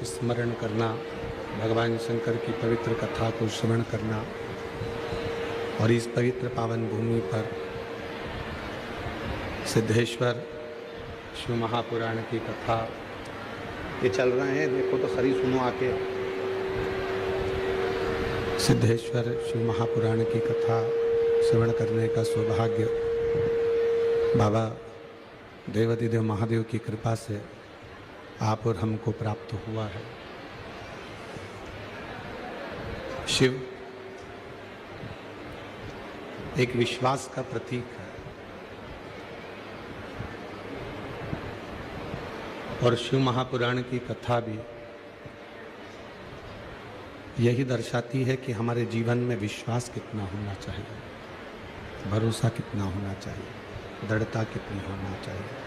स्मरण करना, भगवान शंकर की पवित्र कथा को श्रवण करना और इस पवित्र पावन भूमि पर सिद्धेश्वर शिव महापुराण की कथा ये चल रहे हैं। देखो तो खरी सुनो आके। सिद्धेश्वर शिव महापुराण की कथा श्रवण करने का सौभाग्य बाबा देवाधिदेव महादेव की कृपा से आप और हमको प्राप्त हुआ है। शिव एक विश्वास का प्रतीक है और शिव महापुराण की कथा भी यही दर्शाती है कि हमारे जीवन में विश्वास कितना होना चाहिए, भरोसा कितना होना चाहिए, दृढ़ता कितनी होना चाहिए।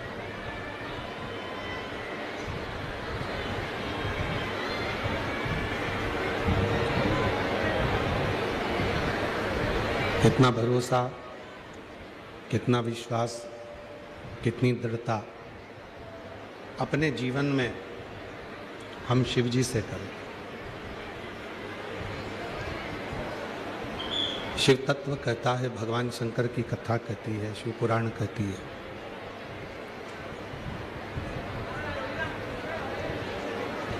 कितना भरोसा, कितना विश्वास, कितनी दृढ़ता अपने जीवन में हम शिव जी से करें। शिव तत्व कहता है, भगवान शंकर की कथा कहती है, शिव पुराण कहती है।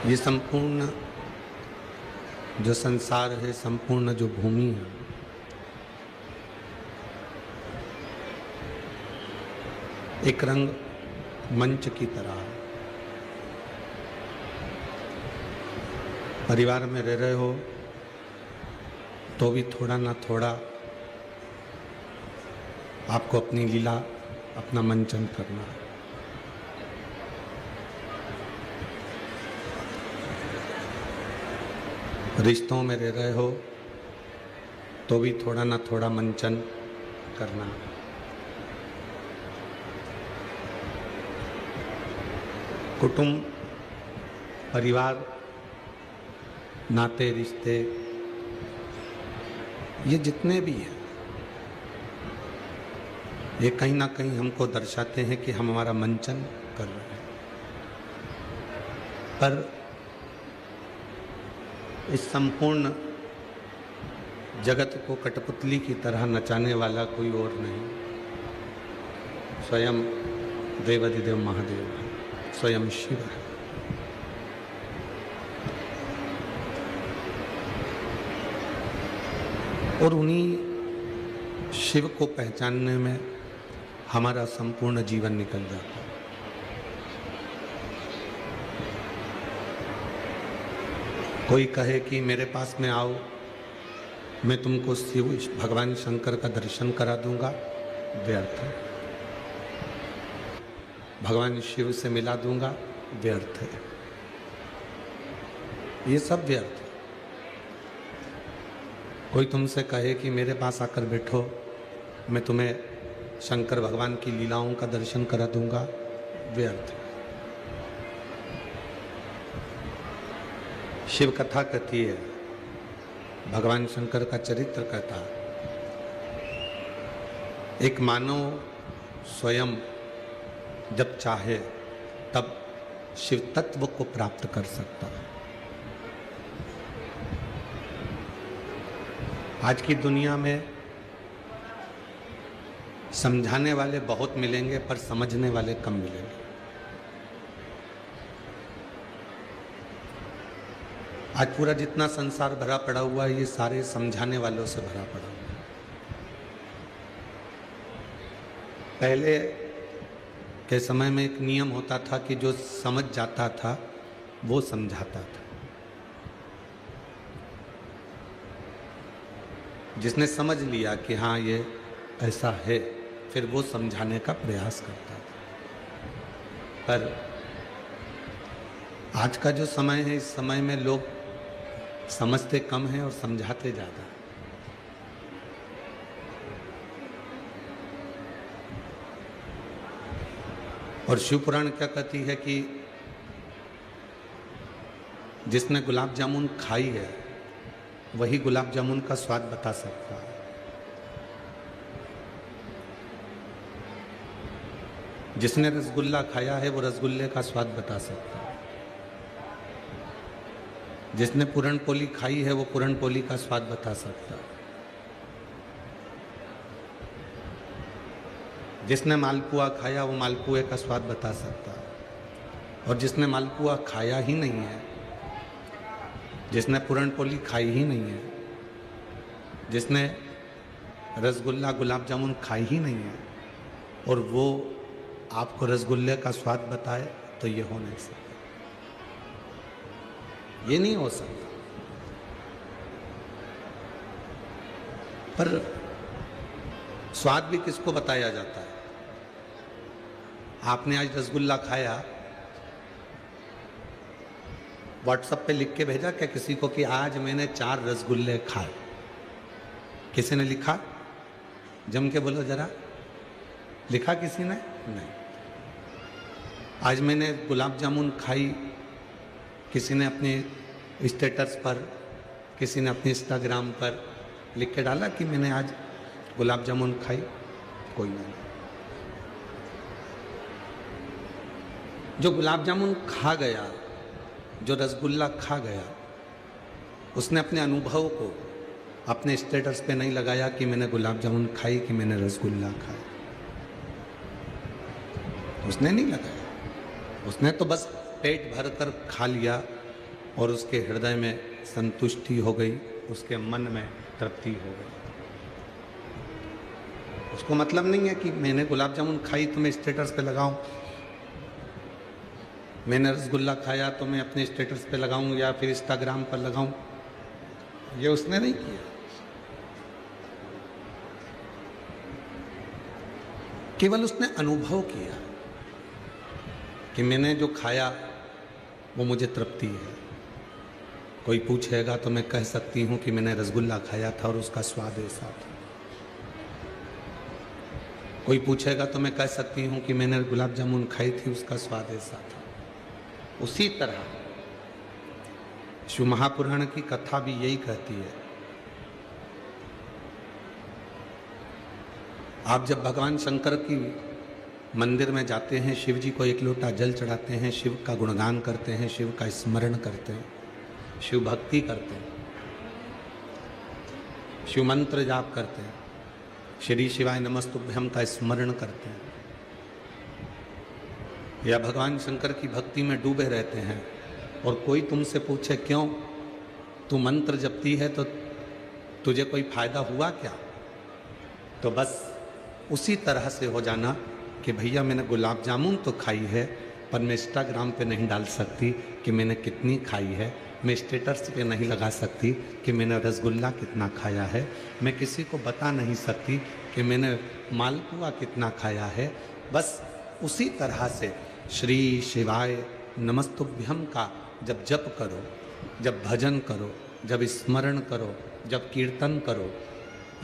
ये संपूर्ण जो संसार है, संपूर्ण जो भूमि है, एक रंग मंच की तरह है। परिवार में रह रहे हो तो भी थोड़ा ना थोड़ा आपको अपनी लीला, अपना मंचन करना है। रिश्तों में रह रहे हो तो भी थोड़ा ना थोड़ा मंचन करना है। कुटुंब, परिवार, नाते रिश्ते, ये जितने भी हैं, ये कहीं ना कहीं हमको दर्शाते हैं कि हम हमारा मंचन कर रहे हैं। पर इस संपूर्ण जगत को कठपुतली की तरह नचाने वाला कोई और नहीं, स्वयं देवाधिदेव महादेव है, स्वयं शिव है। और उन्हीं शिव को पहचानने में हमारा संपूर्ण जीवन निकल जाता है। कोई कहे कि मेरे पास में आओ, मैं तुमको शिव भगवान शंकर का दर्शन करा दूंगा, व्यर्थ है। भगवान शिव से मिला दूंगा, व्यर्थ है। ये सब व्यर्थ है। कोई तुमसे कहे कि मेरे पास आकर बैठो, मैं तुम्हें शंकर भगवान की लीलाओं का दर्शन करा दूंगा, व्यर्थ है। शिव कथा कहती है, भगवान शंकर का चरित्र कहता है, एक मानव स्वयं जब चाहे तब शिव तत्व को प्राप्त कर सकता है। आज की दुनिया में समझाने वाले बहुत मिलेंगे पर समझने वाले कम मिलेंगे। आज पूरा जितना संसार भरा पड़ा हुआ है, ये सारे समझाने वालों से भरा पड़ा हुआ है। पहले के समय में एक नियम होता था कि जो समझ जाता था वो समझाता था। जिसने समझ लिया कि हाँ ये ऐसा है, फिर वो समझाने का प्रयास करता था। पर आज का जो समय है, इस समय में लोग समझते कम हैं और समझाते ज़्यादा। और शिव पुराण क्या कहती है कि जिसने गुलाब जामुन खाई है वही गुलाब जामुन का स्वाद बता सकता है। जिसने रसगुल्ला खाया है वो रसगुल्ले का स्वाद बता सकता है। जिसने पूरण पोली खाई है वो पूरण पोली का स्वाद बता सकता है। जिसने मालपुआ खाया वो मालपुए का स्वाद बता सकता है। और जिसने मालपुआ खाया ही नहीं है, जिसने पूरण पोली खाई ही नहीं है, जिसने रसगुल्ला गुलाब जामुन खाई ही नहीं है और वो आपको रसगुल्ले का स्वाद बताए, तो ये हो नहीं सकता, ये नहीं हो सकता। पर स्वाद भी किसको बताया जाता है? आपने आज रसगुल्ला खाया, व्हाट्सएप पे लिख के भेजा क्या किसी को कि आज मैंने 4 रसगुल्ले खाए? किसी ने लिखा? जम के बोलो जरा, लिखा किसी ने? नहीं। आज मैंने गुलाब जामुन खाई, किसी ने अपने स्टेटस पर, किसी ने अपने इंस्टाग्राम पर लिख के डाला कि मैंने आज गुलाब जामुन खाई? कोई नहीं। जो गुलाब जामुन खा गया, जो रसगुल्ला खा गया, उसने अपने अनुभव को अपने स्टेटस पे नहीं लगाया कि मैंने गुलाब जामुन खाई, कि मैंने रसगुल्ला खाया। उसने नहीं लगाया। उसने तो बस पेट भर कर खा लिया और उसके हृदय में संतुष्टि हो गई, उसके मन में तृप्ति हो गई। उसको मतलब नहीं है कि मैंने गुलाब जामुन खाई तो मैं स्टेटस पे लगाऊं, मैंने रसगुल्ला खाया तो मैं अपने स्टेटस पे लगाऊं या फिर इंस्टाग्राम पर लगाऊं। ये उसने नहीं किया। केवल उसने अनुभव किया कि मैंने जो खाया वो मुझे तृप्ति है। कोई पूछेगा तो मैं कह सकती हूं कि मैंने रसगुल्ला खाया था और उसका स्वाद ऐसा था। कोई पूछेगा तो मैं कह सकती हूं कि मैंने गुलाब जामुन खाई थी, उसका स्वाद ऐसा था। उसी तरह शिव महापुराण की कथा भी यही कहती है। आप जब भगवान शंकर की मंदिर में जाते हैं, शिव जी को 1 लोटा जल चढ़ाते हैं, शिव का गुणगान करते हैं, शिव का स्मरण करते हैं, शिव भक्ति करते हैं, शिव मंत्र जाप करते हैं, श्री शिवाय नमस्तुभ्यम का स्मरण करते हैं, या भगवान शंकर की भक्ति में डूबे रहते हैं, और कोई तुमसे पूछे क्यों तू मंत्र जपती है, तो तुझे कोई फायदा हुआ क्या? तो बस उसी तरह से हो जाना कि भैया मैंने गुलाब जामुन तो खाई है, पर मैं इंस्टाग्राम पे नहीं डाल सकती कि मैंने कितनी खाई है, मैं स्टेटस पे नहीं लगा सकती कि मैंने रसगुल्ला कितना खाया है, मैं किसी को बता नहीं सकती कि मैंने मालपुआ कितना खाया है। बस उसी तरह से श्री शिवाय नमस्तुभ्यम का जब जप करो, जब भजन करो, जब स्मरण करो, जब कीर्तन करो,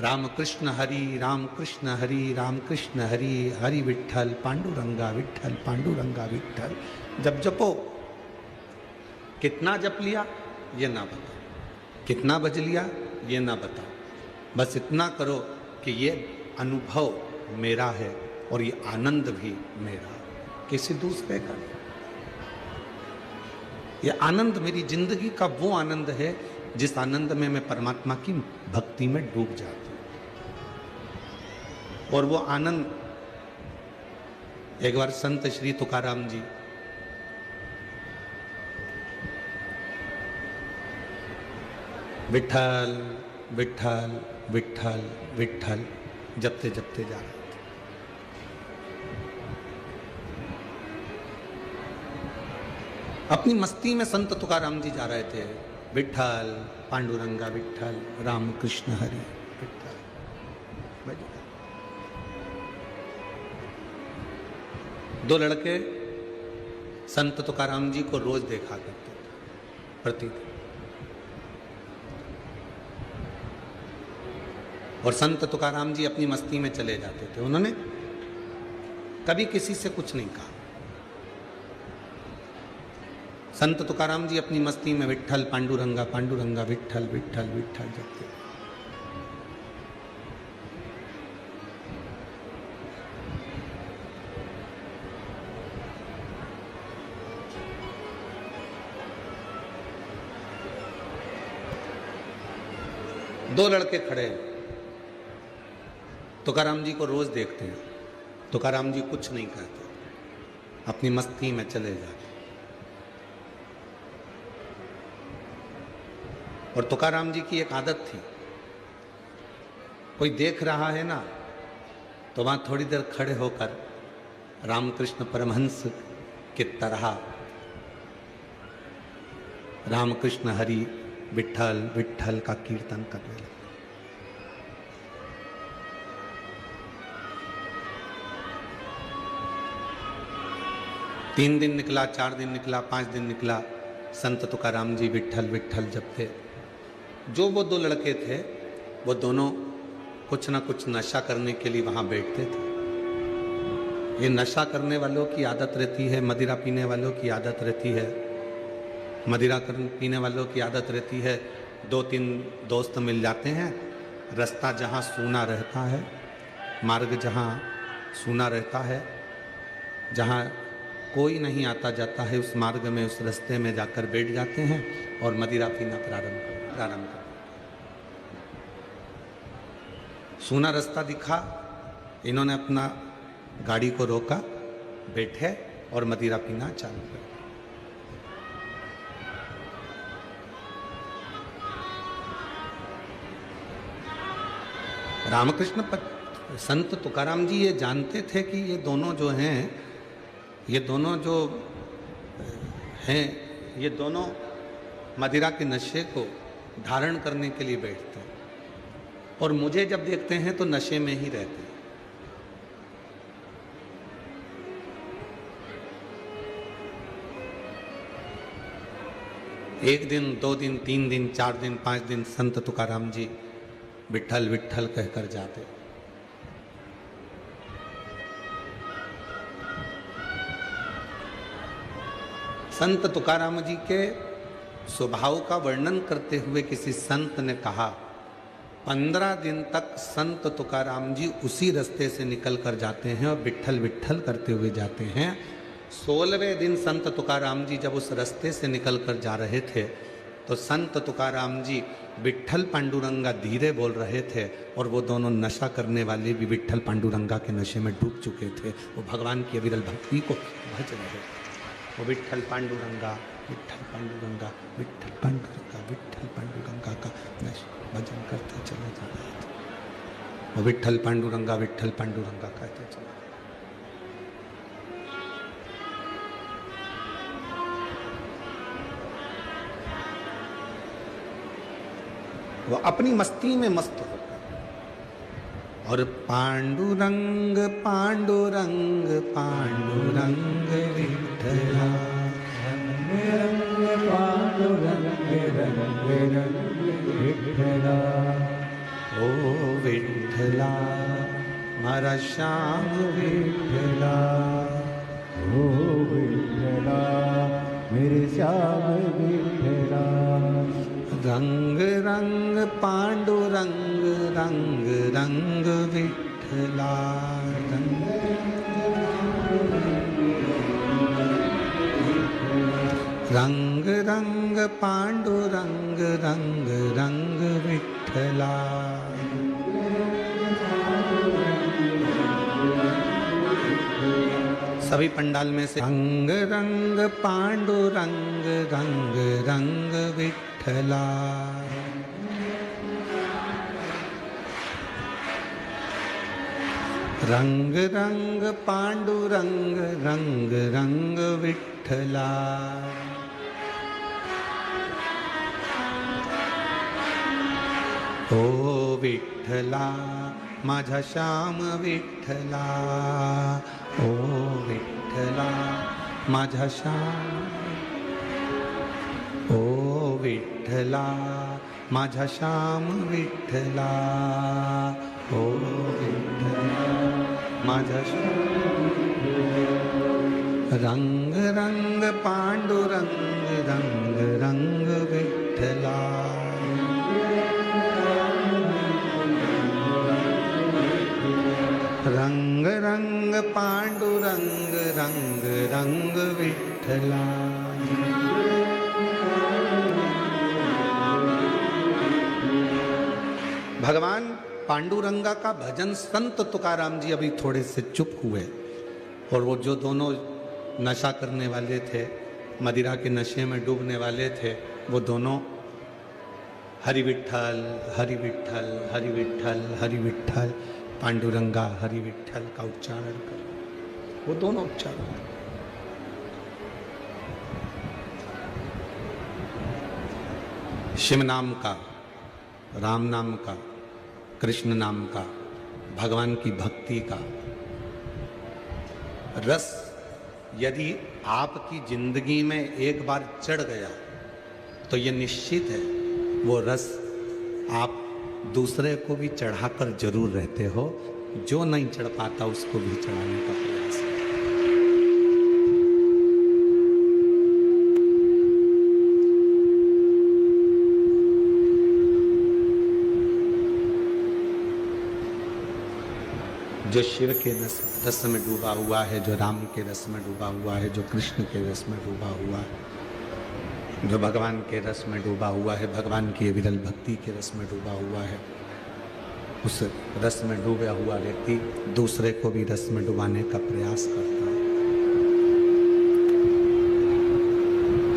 राम कृष्ण हरि राम कृष्ण हरि राम कृष्ण हरि हरि विठ्ठल पांडुरंगा विठ्ठल पांडुरंगा विठ्ठल, जब जपो। कितना जप लिया ये ना बताओ, कितना भज लिया ये ना बताओ, बस इतना करो कि ये अनुभव मेरा है और ये आनंद भी मेरा है, किसी दूसरे का नहीं। ये आनंद मेरी जिंदगी का वो आनंद है जिस आनंद में मैं परमात्मा की भक्ति में डूब जाता हूं। और वो आनंद, एक बार संत श्री तुकाराम जी विठ्ठल विठ्ठल विठ्ठल विठ्ठल जपते जपते जा रहे थे। अपनी मस्ती में संत तुकाराम जी जा रहे थे, विठ्ठल पांडुरंगा विठ्ठल राम कृष्ण हरि विठ्ठल। दो लड़के संत तुकाराम जी को रोज देखा करते थे, प्रतिदिन। और संत तुकाराम जी अपनी मस्ती में चले जाते थे। उन्होंने कभी किसी से कुछ नहीं कहा। संत तुकाराम जी अपनी मस्ती में विठ्ठल पांडुरंगा पांडुरंगा विठ्ठल विठ्ठल विठ्ठल जपते। दो लड़के खड़े हैं, तुकाराम जी को रोज देखते हैं। तुकाराम जी कुछ नहीं कहते, अपनी मस्ती में चले जाते। और तुकाराम जी की एक आदत थी, कोई देख रहा है ना तो वहां थोड़ी देर खड़े होकर रामकृष्ण परमहंस की तरह रामकृष्ण हरि विठल विठल का कीर्तन करने लगे। तीन दिन निकला, 4 दिन निकला, 5 दिन निकला, संत तुकाराम जी विठल विठल जपते। जो वो दो लड़के थे वो दोनों कुछ ना कुछ नशा करने के लिए वहां बैठते थे। ये नशा करने वालों की आदत रहती है, मदिरा पीने वालों की आदत रहती है, मदिरा पीने वालों की आदत रहती है। 2-3 दोस्त मिल जाते हैं, रास्ता जहाँ सूना रहता है, मार्ग जहाँ सूना रहता है, जहाँ कोई नहीं आता जाता है, उस मार्ग में उस रास्ते में जाकर बैठ जाते हैं और मदिरा पीना प्रारंभ कर। सूना रास्ता दिखा, इन्होंने अपना गाड़ी को रोका, बैठे और मदिरा पीना चालू कर। रामकृष्ण संत तुकाराम जी ये जानते थे कि ये दोनों जो हैं, ये दोनों जो हैं, ये दोनों मदिरा के नशे को धारण करने के लिए बैठते हैं और मुझे जब देखते हैं तो नशे में ही रहते हैं। एक दिन, 2 दिन, 3 दिन, 4 दिन, 5 दिन संत तुकाराम जी विठल विठल कहकर जाते। संत तुकाराम जी के स्वभाव का वर्णन करते हुए किसी संत ने कहा, 15 दिन तक संत तुकाराम जी उसी रास्ते से निकल कर जाते हैं और विठल विठल करते हुए जाते हैं। 16वें दिन संत तुकाराम जी जब उस रास्ते से निकल कर जा रहे थे तो संत तुकाराम जी विठल पांडुरंगा धीरे बोल रहे थे और वो दोनों नशा करने वाले भी विठल पांडुरंगा के नशे में डूब चुके थे। वो भगवान की अविरल भक्ति को भज रहे थे। वो विठल पांडुरंगा विठल पांडुरंगा विठल पांडुरंगा विठल पांडुरंगा का भजन करते चले जा रहे थे। वो विठल पांडुरंगा कहते चले। वो अपनी मस्ती में मस्त हो और पांडुरंग पांडुरंग पांडुरंग विठला, पांडुरंग रंग विठला, ओ विठला मारा श्याम विठला, ओ विठला मेरे श्याम विठला। रंग रंग पांडुरंग रंग रंग विठला, रंग रंग पांडुरंग रंग रंग विठला। सभी पंडाल में से रंग रंग पांडुरंग रंग रंग विठला। रंग रंग पांडुरंग रंग रंग विठला। ओ विठला माझा श्याम विठला, ओ विठला माझा श्याम, ओ विठला माझा श्याम विठला, ओ विठला माझा श्याम। रंग रंग पांडुरंग रंग रंग विठला। रंग रंग पांडुरंग रंग रंग विठला। भगवान पांडुरंगा का भजन संत तुकाराम जी अभी थोड़े से चुप हुए, और वो जो दोनों नशा करने वाले थे, मदिरा के नशे में डूबने वाले थे, वो दोनों हरि विठ्ठल हरि विठ्ठल हरि विठ्ठल हरि विठ्ठल पांडुरंगा हरि विठ्ठल का उच्चारण कर, वो दोनों उच्चारण कर। शिव नाम का, राम नाम का, कृष्ण नाम का, भगवान की भक्ति का रस यदि आपकी जिंदगी में एक बार चढ़ गया तो ये निश्चित है वो रस आप दूसरे को भी चढ़ाकर जरूर रहते हो। जो नहीं चढ़ पाता उसको भी चढ़ाने का प्रयास है। जो शिव के रस में डूबा हुआ है, जो राम के रस में डूबा हुआ है, जो कृष्ण के रस में डूबा हुआ है, जो भगवान के रस में डूबा हुआ है, भगवान की विरल भक्ति के रस में डूबा हुआ है, उस रस में डूबा हुआ व्यक्ति दूसरे को भी रस में डुबाने का प्रयास करता है।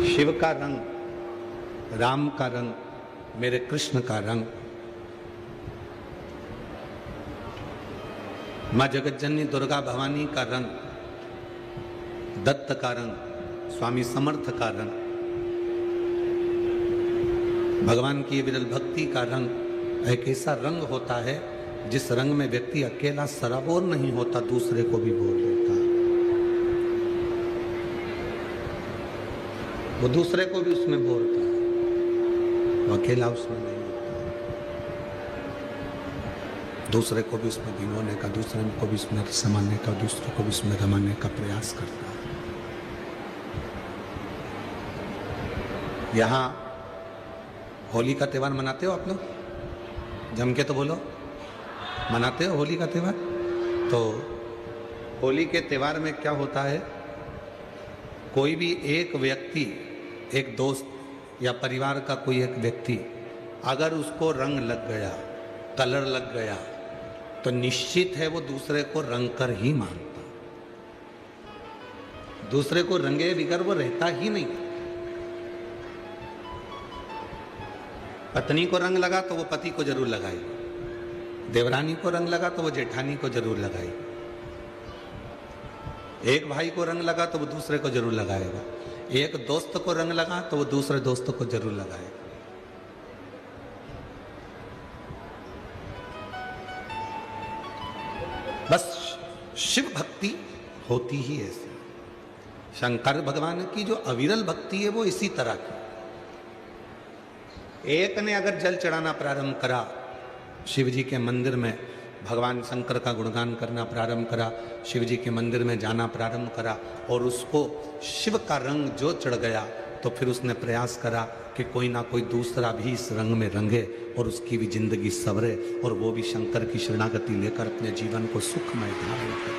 शिव का रंग, राम का रंग, मेरे कृष्ण का रंग, माँ जगतजननी दुर्गा भवानी का रंग, दत्त का रंग, स्वामी समर्थ का रंग, भगवान की विरल भक्ति का रंग एक ऐसा रंग होता है जिस रंग में व्यक्ति अकेला सराबोर नहीं होता, दूसरे को भी बोल देता है। वो दूसरे को भी उसमें बोलता है, वो अकेला उसमें नहीं होता। दूसरे को भी उसमें भिगोने का, दूसरे को भी उसमें समाने का, दूसरे को भी उसमें रमाने का प्रयास करता है। यहाँ होली का त्यौहार मनाते हो आप लोग? जम के तो बोलो, मनाते हो होली का त्यौहार? तो होली के त्यौहार में क्या होता है, कोई भी एक व्यक्ति, एक दोस्त या परिवार का कोई एक व्यक्ति अगर उसको रंग लग गया, कलर लग गया, तो निश्चित है वो दूसरे को रंग कर ही मानता। दूसरे को रंगे बिगर वो रहता ही नहीं। पत्नी को रंग लगा तो वो पति को जरूर लगाएगी, देवरानी को रंग लगा तो वो जेठानी को जरूर लगाएगी, एक भाई को रंग लगा तो वो दूसरे को जरूर लगाएगा, एक दोस्त को रंग लगा तो वो दूसरे दोस्त को जरूर लगाएगा। बस शिव भक्ति होती ही ऐसी। शंकर भगवान की जो अविरल भक्ति है वो इसी तरह की। एक ने अगर जल चढ़ाना प्रारंभ करा, शिव जी के मंदिर में भगवान शंकर का गुणगान करना प्रारंभ करा, शिव जी के मंदिर में जाना प्रारंभ करा, और उसको शिव का रंग जो चढ़ गया, तो फिर उसने प्रयास करा कि कोई ना कोई दूसरा भी इस रंग में रंगे और उसकी भी जिंदगी संवरे, और वो भी शंकर की शरणागति लेकर अपने जीवन को सुखमय धारण करे,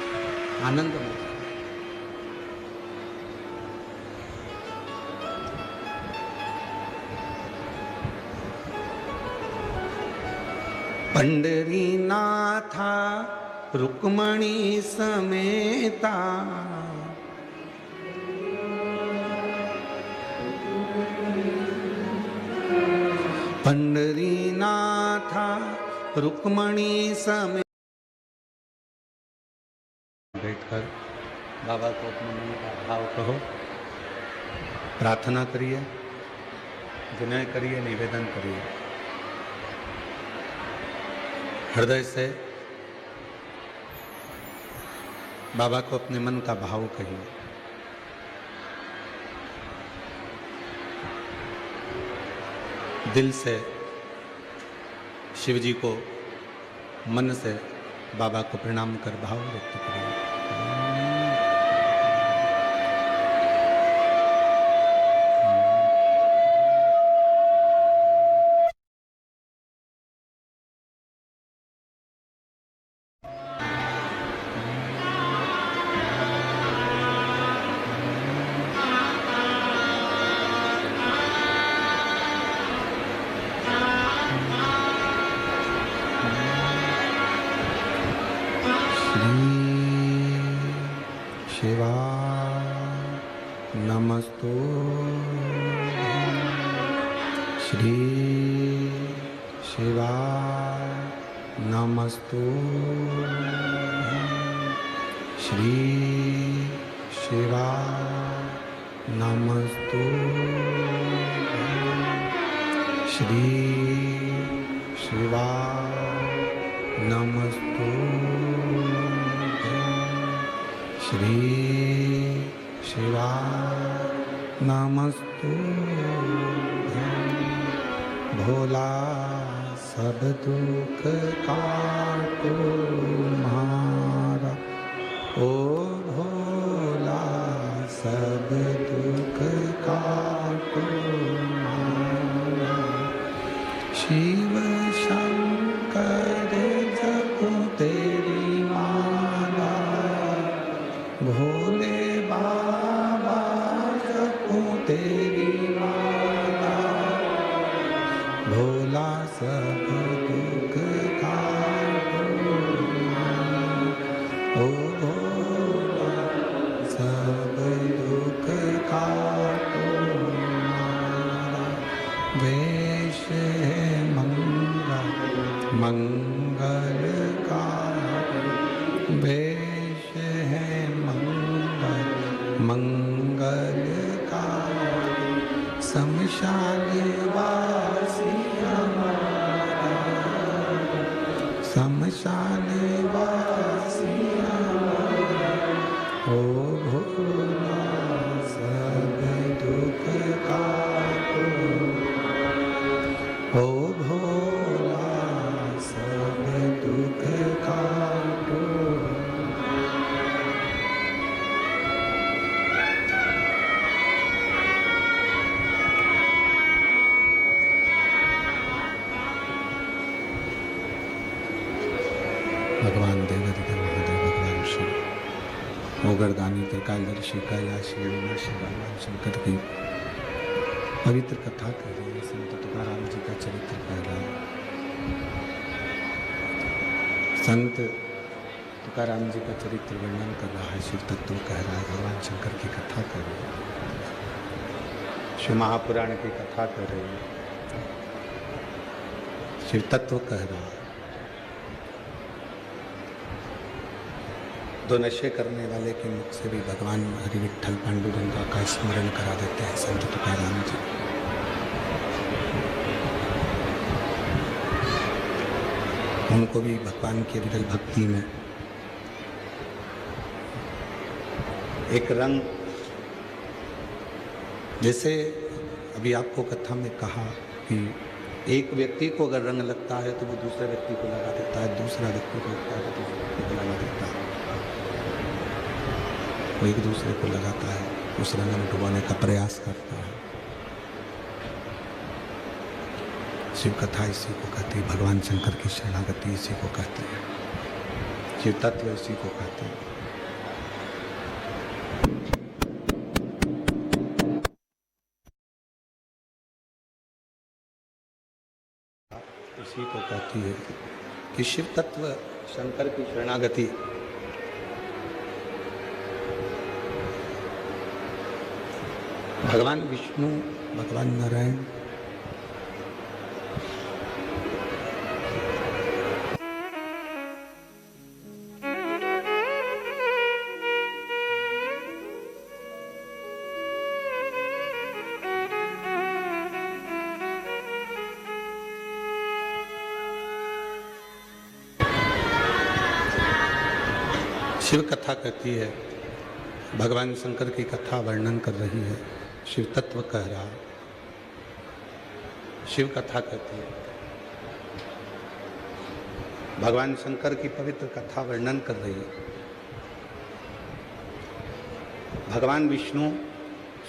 आनंदमय। पंडरीनाथा रुक्मणी समेता, पंडरीनाथा रुक्मणी समेत। बैठकर बाबा को अपने मन का भाव कहो, प्रार्थना करिए, विनय करिए, निवेदन करिए, हृदय से बाबा को अपने मन का भाव कहिए। दिल से शिव जी को, मन से बाबा को प्रणाम कर भाव व्यक्त करिए। श्री शिवाय नमस्तुभ्यं। श्री शिवाय नमस्तुभ्यं। श्री शिवाय नमस्तुभ्यं। श्री शिवाय नमस्तुभ्यं। भोला सब दुख काटो मारा, ओ भोला सब दुख काटो मारा। शिव शंकर जपो तेरी माला, भोले बाबा जपो तेरी माला। भोला सब दुख काटो मारा, ओ भोला सब दुख काटो मारा। वेश है मंगलकारी, वेश है मंगलकारी। शमशान वासी हमारा, शमशान वासी हमारा। ओ भोला सब दुख काटो, ओ भोला सब दुख काटो। भगवान देवादिदेव महादेव, भगवान शिव मोगरदानी त्रिकालदर्शी कैलाशी अविनाशी भगवान शंकर की पवित्र कथा कर रही है। संत तुकाराम जी का चरित्र कह रहा है। संत तुकाराम जी का चरित्र वर्णन कर रहा है, शिव तत्व कह रहा है, भगवान शंकर की कथा कर रही है, शिव महापुराण की कथा कर रही है, शिव तत्व कह रहा है। दो नशे करने वाले के मुख से भी भगवान हरि विठ्ठल पांडुरंगा का स्मरण करा देते हैं संत तुकाराम जी। उनको भी भगवान की विरल भक्ति में एक रंग, जैसे अभी आपको कथा में कहा कि एक व्यक्ति को अगर रंग लगता है तो वो दूसरे व्यक्ति को लगा देता है, दूसरा व्यक्ति को लगता है तो दूसरे व्यक्ति को लगा देता है, वो एक दूसरे को लगाता है, उस रंग में डुबाने का प्रयास करता है। शिव कथा इसी को कहती है, भगवान शंकर की शरणागति इसी को कहते हैं, शिव तत्व इसी को कहते हैं। इसी को कहती है कि शिव तत्व शंकर की शरणागति भगवान विष्णु, भगवान नारायण, शिव कथा कहती है, भगवान शंकर की कथा वर्णन कर रही है, शिव तत्व कह रहा है, शिव कथा कहती है, भगवान शंकर की पवित्र कथा वर्णन कर रही है। भगवान विष्णु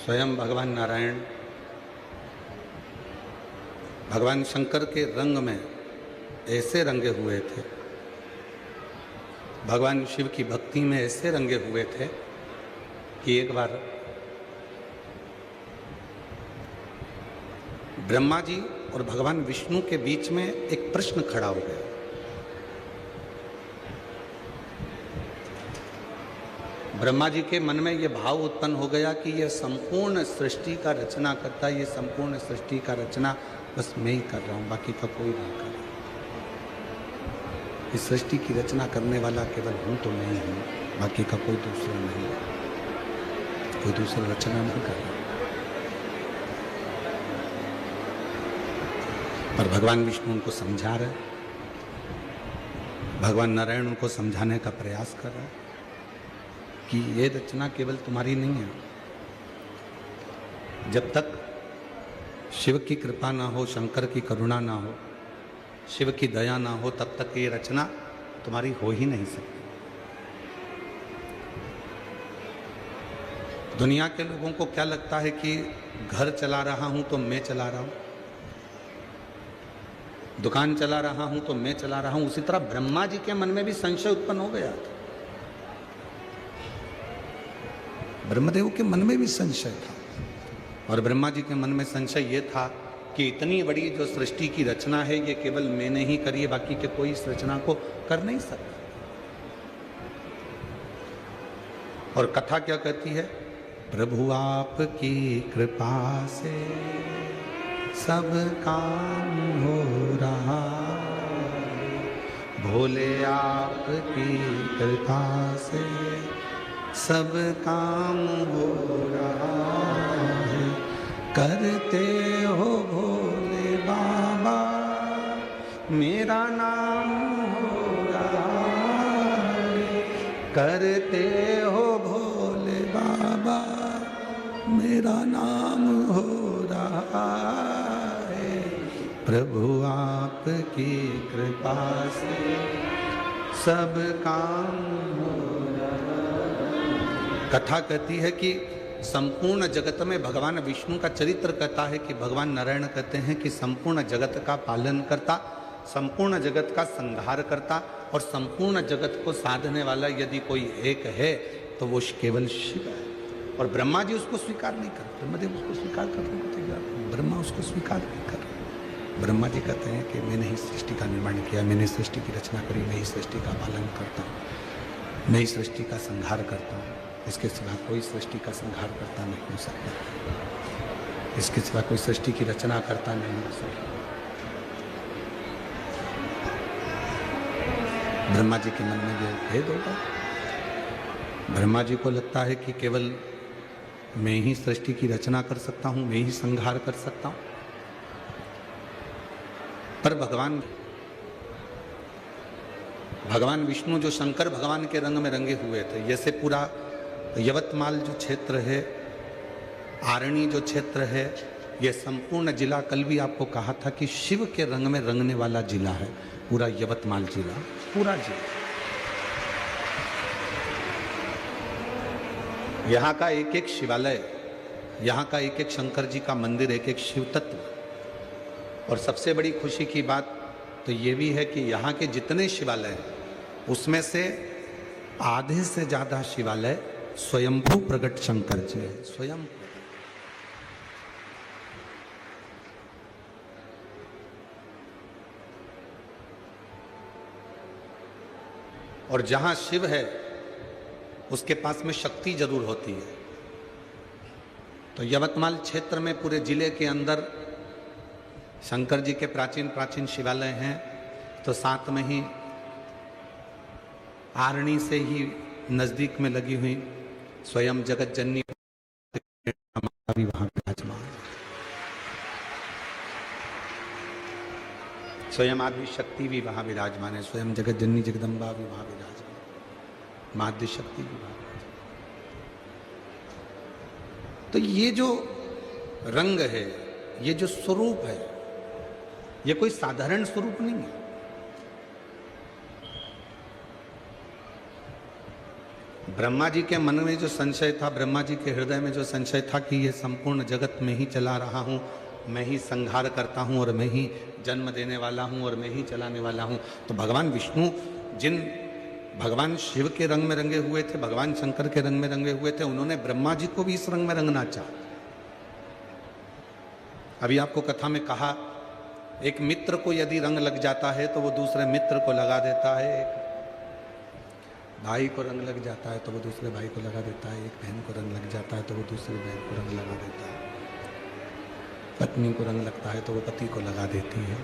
स्वयं भगवान नारायण भगवान शंकर के रंग में ऐसे रंगे हुए थे, भगवान शिव की भक्ति में ऐसे रंगे हुए थे कि एक बार ब्रह्मा जी और भगवान विष्णु के बीच में एक प्रश्न खड़ा हो गया। ब्रह्मा जी के मन में यह भाव उत्पन्न हो गया कि यह संपूर्ण सृष्टि का रचना करता, ये संपूर्ण सृष्टि का रचना बस मैं ही कर रहा हूँ, बाकी का कोई नहीं कर रहा। इस सृष्टि की रचना करने वाला केवल हूँ तो मैं ही हूँ, बाकी का कोई दूसरा नहीं, कोई दूसरा रचना नहीं कर रहा। पर भगवान विष्णु उनको समझा रहे, भगवान नारायण उनको समझाने का प्रयास कर रहे कि ये रचना केवल तुम्हारी नहीं है। जब तक शिव की कृपा ना हो, शंकर की करुणा ना हो, शिव की दया ना हो, तब तक ये रचना तुम्हारी हो ही नहीं सकती। दुनिया के लोगों को क्या लगता है कि घर चला रहा हूं तो मैं चला रहा हूं, दुकान चला रहा हूं तो मैं चला रहा हूं। उसी तरह ब्रह्मा जी के मन में भी संशय उत्पन्न हो गया था। ब्रह्मदेव के मन में भी संशय था, और ब्रह्मा जी के मन में संशय यह था कि इतनी बड़ी जो सृष्टि की रचना है ये केवल मैंने ही करी है, बाकी के कोई इस रचना को कर नहीं सकता। और कथा क्या कहती है? प्रभु आपकी कृपा से सब काम हो रहा, भोले आपकी कृपा से सब काम हो रहा है। करते हो भोले बाबा मेरा नाम हो रहा है, करते हो भोले बाबा मेरा नाम हो रहा है। प्रभु आपकी कृपा से सब काम हो रहा है। कथा कहती है कि संपूर्ण जगत में भगवान विष्णु का चरित्र कहता है कि भगवान नारायण कहते हैं कि संपूर्ण जगत का पालन करता, संपूर्ण जगत का संहार करता और संपूर्ण जगत को साधने वाला यदि कोई एक है तो वो केवल शिव है। और ब्रह्मा जी उसको स्वीकार नहीं कर, ब्रह्मदेव उसको स्वीकार करने को तैयार, ब्रह्मा उसको स्वीकार नहीं कर। ब्रह्मा जी कहते हैं कि मैंने ही सृष्टि का निर्माण किया, मैंने सृष्टि की रचना करी, मैं ही सृष्टि का पालन करता हूँ, मैं ही सृष्टि का संहार करता हूँ। इसके सिवा कोई सृष्टि का संहार करता नहीं हो सकता, इसके सिवा कोई सृष्टि की रचना करता नहीं हो सकता। ब्रह्मा जी के मन में यह भेद होगा। ब्रह्मा जी को लगता है कि केवल मैं ही सृष्टि की रचना कर सकता हूं, मैं ही संहार कर सकता हूं। पर भगवान विष्णु जो शंकर भगवान के रंग में रंगे हुए थे, जैसे पूरा यवतमाल जो क्षेत्र है, आरणी जो क्षेत्र है, यह संपूर्ण जिला, कल भी आपको कहा था कि शिव के रंग में रंगने वाला जिला है पूरा यवतमाल जिला, पूरा जिला। यहाँ का एक एक शिवालय, यहाँ का एक एक शंकर जी का मंदिर, एक एक शिव तत्व। और सबसे बड़ी खुशी की बात तो ये भी है कि यहाँ के जितने शिवालय हैं उसमें से आधे से ज़्यादा शिवालय स्वयंभू प्रकट शंकर जी है, स्वयं। और जहाँ शिव है उसके पास में शक्ति जरूर होती है। तो यवतमाल क्षेत्र में पूरे जिले के अंदर शंकर जी के प्राचीन प्राचीन शिवालय हैं, तो साथ में ही आरणी से ही नजदीक में लगी हुई स्वयं जगत जननी भी वहां विराजमान, स्वयं आदि शक्ति भी वहां विराजमान है, स्वयं जगत जननी जगदम्बा भी वहां विराजमान, माध्य शक्ति भी वहां। तो ये जो रंग है, ये जो स्वरूप है, ये कोई साधारण स्वरूप नहीं है। ब्रह्मा जी के मन में जो संशय था, ब्रह्मा जी के हृदय में जो संशय था कि ये संपूर्ण जगत में ही चला रहा हूँ, मैं ही संहार करता हूँ और मैं ही जन्म देने वाला हूँ और मैं ही चलाने वाला हूँ। तो भगवान विष्णु जिन भगवान शिव के रंग में रंगे हुए थे, भगवान शंकर के रंग में रंगे हुए थे, उन्होंने ब्रह्मा जी को भी इस रंग में रंगना चाहा। अभी आपको कथा में कहा, एक मित्र को यदि रंग लग जाता है तो वो दूसरे मित्र को लगा देता है, एक भाई को रंग लग जाता है तो वो दूसरे भाई को लगा देता है, एक बहन को रंग लग जाता है तो वो दूसरी बहन को रंग लगा देता है। पत्नी को रंग लगता है तो वो पति को लगा देती है।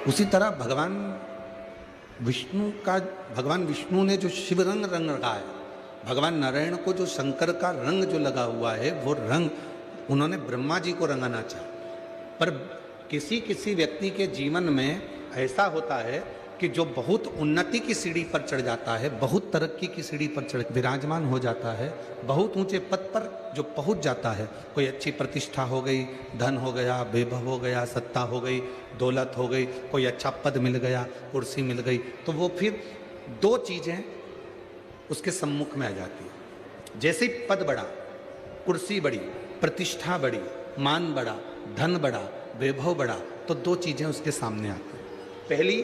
उसी तरह भगवान विष्णु ने जो शिव रंग लगाया, भगवान नारायण को जो शंकर का रंग जो लगा हुआ है, वो रंग उन्होंने ब्रह्मा जी को रंगाना चाहा। पर किसी किसी व्यक्ति के जीवन में ऐसा होता है कि जो बहुत उन्नति की सीढ़ी पर चढ़ जाता है, बहुत तरक्की की सीढ़ी पर चढ़ विराजमान हो जाता है, बहुत ऊंचे पद पर जो पहुंच जाता है, कोई अच्छी प्रतिष्ठा हो गई, धन हो गया, वैभव हो गया, सत्ता हो गई, दौलत हो गई, कोई अच्छा पद मिल गया, कुर्सी मिल गई, तो वो फिर दो चीजें उसके सम्मुख में आ जाती है। जैसे ही पद बढ़ा, कुर्सी बढ़ी, प्रतिष्ठा बढ़ी, मान बढ़ा, धन बढ़ा, वैभव बढ़ा, तो दो चीजें उसके सामने आती हैं। पहली,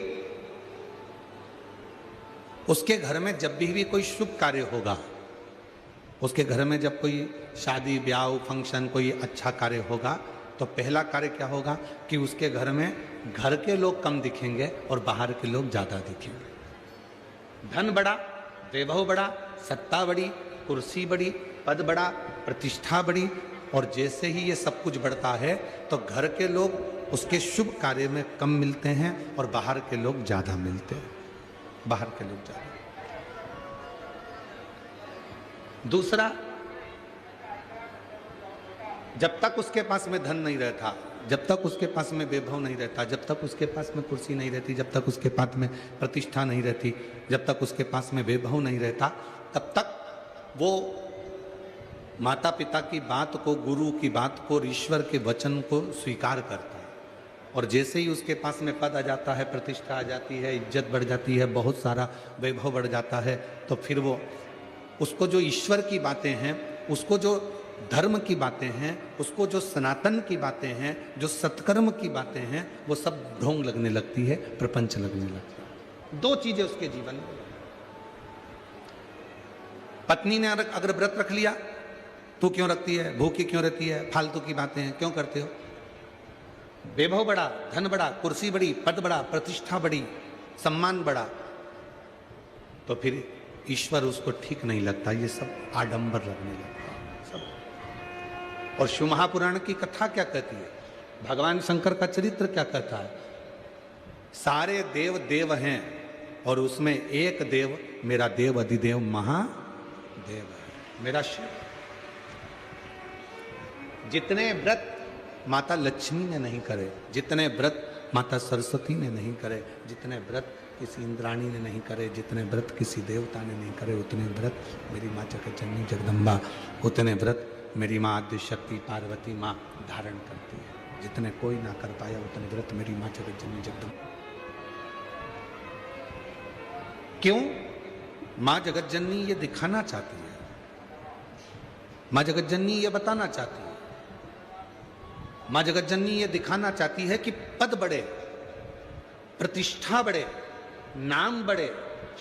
उसके घर में जब भी कोई शुभ कार्य होगा, उसके घर में जब कोई शादी ब्याह फंक्शन कोई अच्छा कार्य होगा, तो पहला कार्य क्या होगा कि उसके घर में घर के लोग कम दिखेंगे और बाहर के लोग ज्यादा दिखेंगे। धन बढ़ा, वैभव बढ़ा, सत्ता बढ़ी, कुर्सी बढ़ी, पद बढ़ा, प्रतिष्ठा बढ़ी, और जैसे ही ये सब कुछ बढ़ता है तो घर के लोग उसके शुभ कार्य में कम मिलते हैं और बाहर के लोग ज्यादा मिलते हैं, बाहर के लोग ज्यादा। दूसरा, जब तक उसके पास में धन नहीं रहता, जब तक उसके पास में वैभव नहीं रहता, जब तक उसके पास में कुर्सी नहीं रहती, जब तक उसके पास में प्रतिष्ठा नहीं रहती, जब तक उसके पास में वैभव नहीं रहता, तब तक वो माता पिता की बात को, गुरु की बात को, ईश्वर के वचन को स्वीकार करता है। और जैसे ही उसके पास में पद आ जाता है, प्रतिष्ठा आ जाती है, इज्जत बढ़ जाती है, बहुत सारा वैभव बढ़ जाता है, तो फिर वो उसको जो ईश्वर की बातें हैं, उसको जो धर्म की बातें हैं, उसको जो सनातन की बातें हैं, जो सत्कर्म की बातें हैं, वो सब ढोंग लगने लगती है, प्रपंच लगने लगता है। दो चीजें उसके जीवन में। पत्नी ने अगर व्रत रख लिया, तू क्यों रखती है, भूखी क्यों रहती है, फालतू की बातें हैं क्यों करते हो। वैभव बढ़ा, धन बढ़ा, कुर्सी बढ़ी, पद बढ़ा, प्रतिष्ठा बढ़ी, सम्मान बढ़ा, तो फिर ईश्वर उसको ठीक नहीं लगता, ये सब आडंबर लगने लगता है सब। और शिव महापुराण की कथा क्या कहती है, भगवान शंकर का चरित्र क्या कहता है, सारे देव देव हैं और उसमें एक देव, मेरा देव अधिदेव महादेव है, मेरा शिव। जितने व्रत माता लक्ष्मी ने नहीं करे, जितने व्रत माता सरस्वती ने नहीं करे, जितने व्रत किसी इंद्राणी ने नहीं करे, जितने व्रत किसी देवता ने नहीं करे, उतने व्रत मेरी माँ जगतजननी जगदम्बा, उतने व्रत मेरी माँ आद्य शक्ति पार्वती माँ धारण करती है। जितने कोई ना कर पाया, उतने व्रत मेरी माँ जगतजननी जगदम्बा। क्यों? माँ जगतजननी ये दिखाना चाहती है, माँ जगतजननी ये बताना चाहती है, माँ जगतजननी ये दिखाना चाहती है कि पद बढ़े, प्रतिष्ठा बढ़े, नाम बढ़े,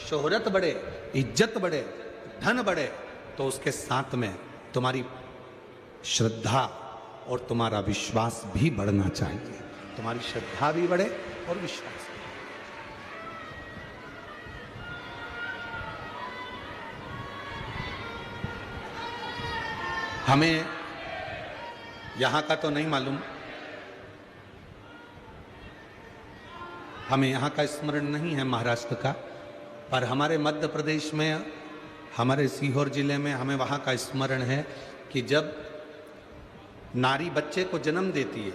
शोहरत बढ़े, इज्जत बढ़े, धन बढ़े, तो उसके साथ में तुम्हारी श्रद्धा और तुम्हारा विश्वास भी बढ़ना चाहिए। तुम्हारी श्रद्धा भी बढ़े और विश्वास भी। हमें यहां का तो नहीं मालूम, हमें यहाँ का स्मरण नहीं है महाराष्ट्र का, पर हमारे मध्य प्रदेश में, हमारे सीहोर जिले में हमें वहाँ का स्मरण है कि जब नारी बच्चे को जन्म देती है,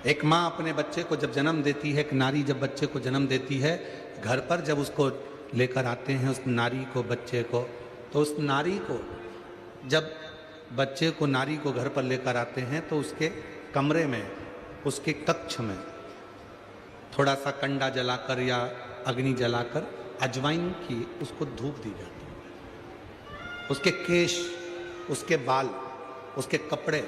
एक माँ अपने बच्चे को जब जन्म देती है, एक नारी जब बच्चे को जन्म देती है, घर पर जब उसको लेकर आते हैं उस नारी को, बच्चे को, तो उस नारी को जब बच्चे को, नारी को घर पर लेकर आते हैं तो उसके कमरे में, उसके कक्ष में थोड़ा सा कंडा जलाकर या अग्नि जलाकर अजवाइन की उसको धूप दी जाती है। उसके केश, उसके बाल, उसके कपड़े,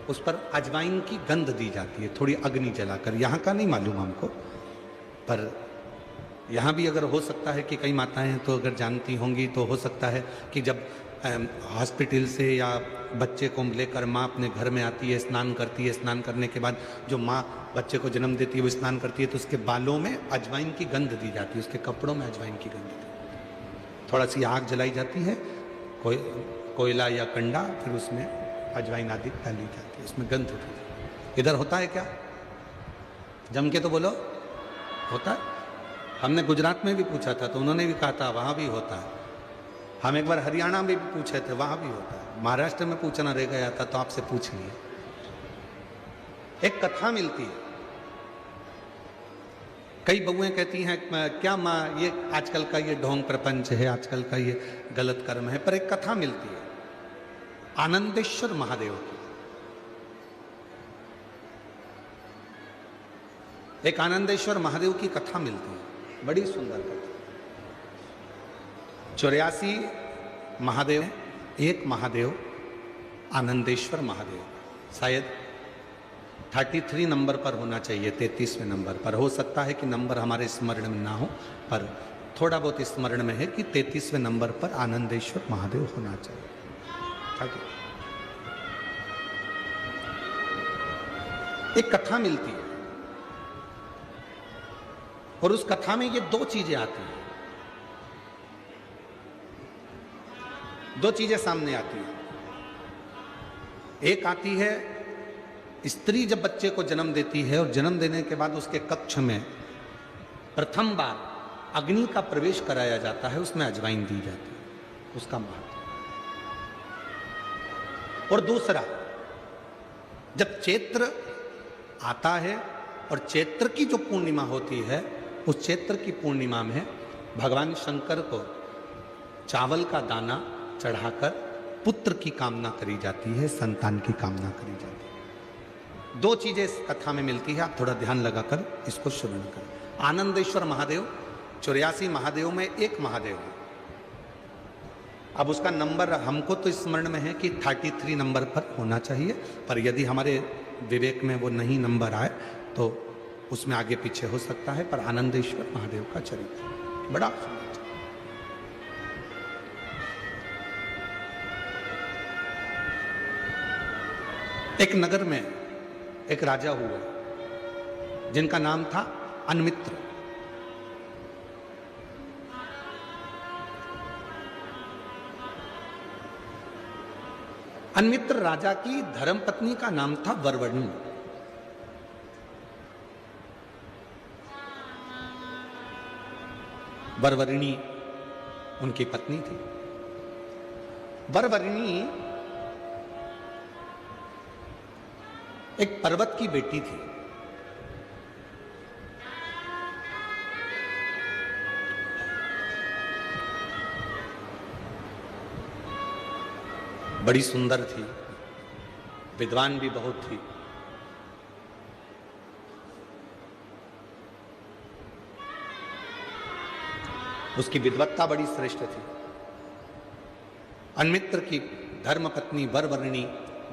उस पर अजवाइन की गंध दी जाती है, थोड़ी अग्नि जलाकर। यहाँ का नहीं मालूम हमको, पर यहाँ भी अगर हो सकता है कि कई माताएं हैं तो अगर जानती होंगी तो हो सकता है कि जब हॉस्पिटल से या बच्चे को लेकर माँ अपने घर में आती है, स्नान करती है, स्नान करने के बाद जो माँ बच्चे को जन्म देती है वो स्नान करती है, तो उसके बालों में अजवाइन की गंध दी जाती है, उसके कपड़ों में अजवाइन की गंध दी जाती है। थोड़ा सी आग जलाई जाती है, कोयला या कंडा, फिर उसमें अजवाइन आदि डाली जाती है, उसमें गंध होती है। इधर होता है क्या? जम के तो बोलो, होता है। हमने गुजरात में भी पूछा था तो उन्होंने भी कहा था वहाँ भी होता है। हम एक बार हरियाणा में भी पूछे थे, वहाँ भी होता है। महाराष्ट्र में पूछना रह गया था तो आपसे पूछ लिए। एक कथा मिलती है, कई बहुएं कहती हैं क्या माँ ये आजकल का ये ढोंग प्रपंच है, आजकल का ये गलत कर्म है, पर एक कथा मिलती है आनंदेश्वर महादेव की। एक आनंदेश्वर महादेव की कथा मिलती है, बड़ी सुंदर कथा। 84 महादेव, एक महादेव आनंदेश्वर महादेव, शायद 33 नंबर पर होना चाहिए, 33वें नंबर पर। हो सकता है कि नंबर हमारे स्मरण में ना हो, पर थोड़ा बहुत स्मरण में है कि 33वें नंबर पर आनंदेश्वर महादेव होना चाहिए। एक कथा मिलती है और उस कथा में ये दो चीजें आती हैं, दो चीजें सामने आती हैं। एक आती है, स्त्री जब बच्चे को जन्म देती है और जन्म देने के बाद उसके कक्ष में प्रथम बार अग्नि का प्रवेश कराया जाता है, उसमें अजवाइन दी जाती है, उसका महत्व। और दूसरा, जब चैत्र आता है और चैत्र की जो पूर्णिमा होती है, उस चैत्र की पूर्णिमा में भगवान शंकर को चावल का दाना चढ़ाकर पुत्र की कामना करी जाती है, संतान की कामना करी जाती है। दो चीजें इस कथा में मिलती है, आप थोड़ा ध्यान लगाकर इसको श्रवण करें। आनंदेश्वर महादेव 84 महादेव में एक महादेव है। अब उसका नंबर हमको तो स्मरण में है कि 33 नंबर पर होना चाहिए, पर यदि हमारे विवेक में वो नहीं नंबर आए तो उसमें आगे पीछे हो सकता है। पर आनंदेश्वर महादेव का चरित्र बड़ा सुंदर। एक नगर में एक राजा हुआ जिनका नाम था अनमित्र। अनमित्र राजा की धर्मपत्नी का नाम था वरवरणी। वरवरणी उनकी पत्नी थी। वरवरणी एक पर्वत की बेटी थी। बड़ी सुंदर थी, विद्वान भी बहुत थी। उसकी विद्वत्ता बड़ी श्रेष्ठ थी। अनमित्र की धर्मपत्नी वरवरणी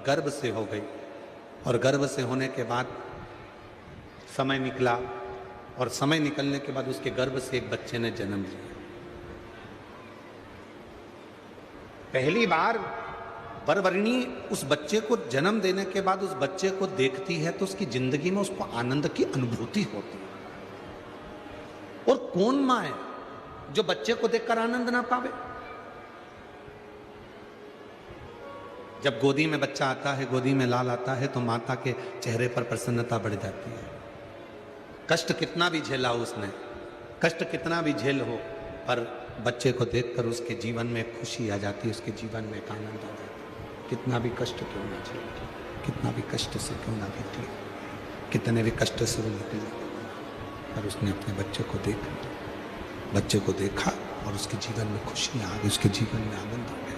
गर्भ से हो गई और गर्भ से होने के बाद समय निकला और समय निकलने के बाद उसके गर्भ से एक बच्चे ने जन्म लिया। पहली बार वरवरणी उस बच्चे को जन्म देने के बाद उस बच्चे को देखती है तो उसकी जिंदगी में उसको आनंद की अनुभूति होती है। और कौन मां है जो बच्चे को देखकर आनंद ना पावे? जब गोदी में बच्चा आता है, गोदी में लाल आता है, तो माता के चेहरे पर प्रसन्नता बढ़ जाती है। कष्ट कितना भी झेला उसने, कष्ट कितना भी झेल हो, पर बच्चे को देखकर उसके जीवन में खुशी आ जाती है, उसके जीवन में एक आनंद आ जाता है। कितना भी कष्ट क्यों ना झेले, कितना भी कष्ट से क्यों ना निकले, कितने भी कष्ट से वो निकले, पर उसने अपने बच्चे को देखा, बच्चे को देखा और उसके जीवन में खुशी आ गई, उसके जीवन में आनंद आ गया।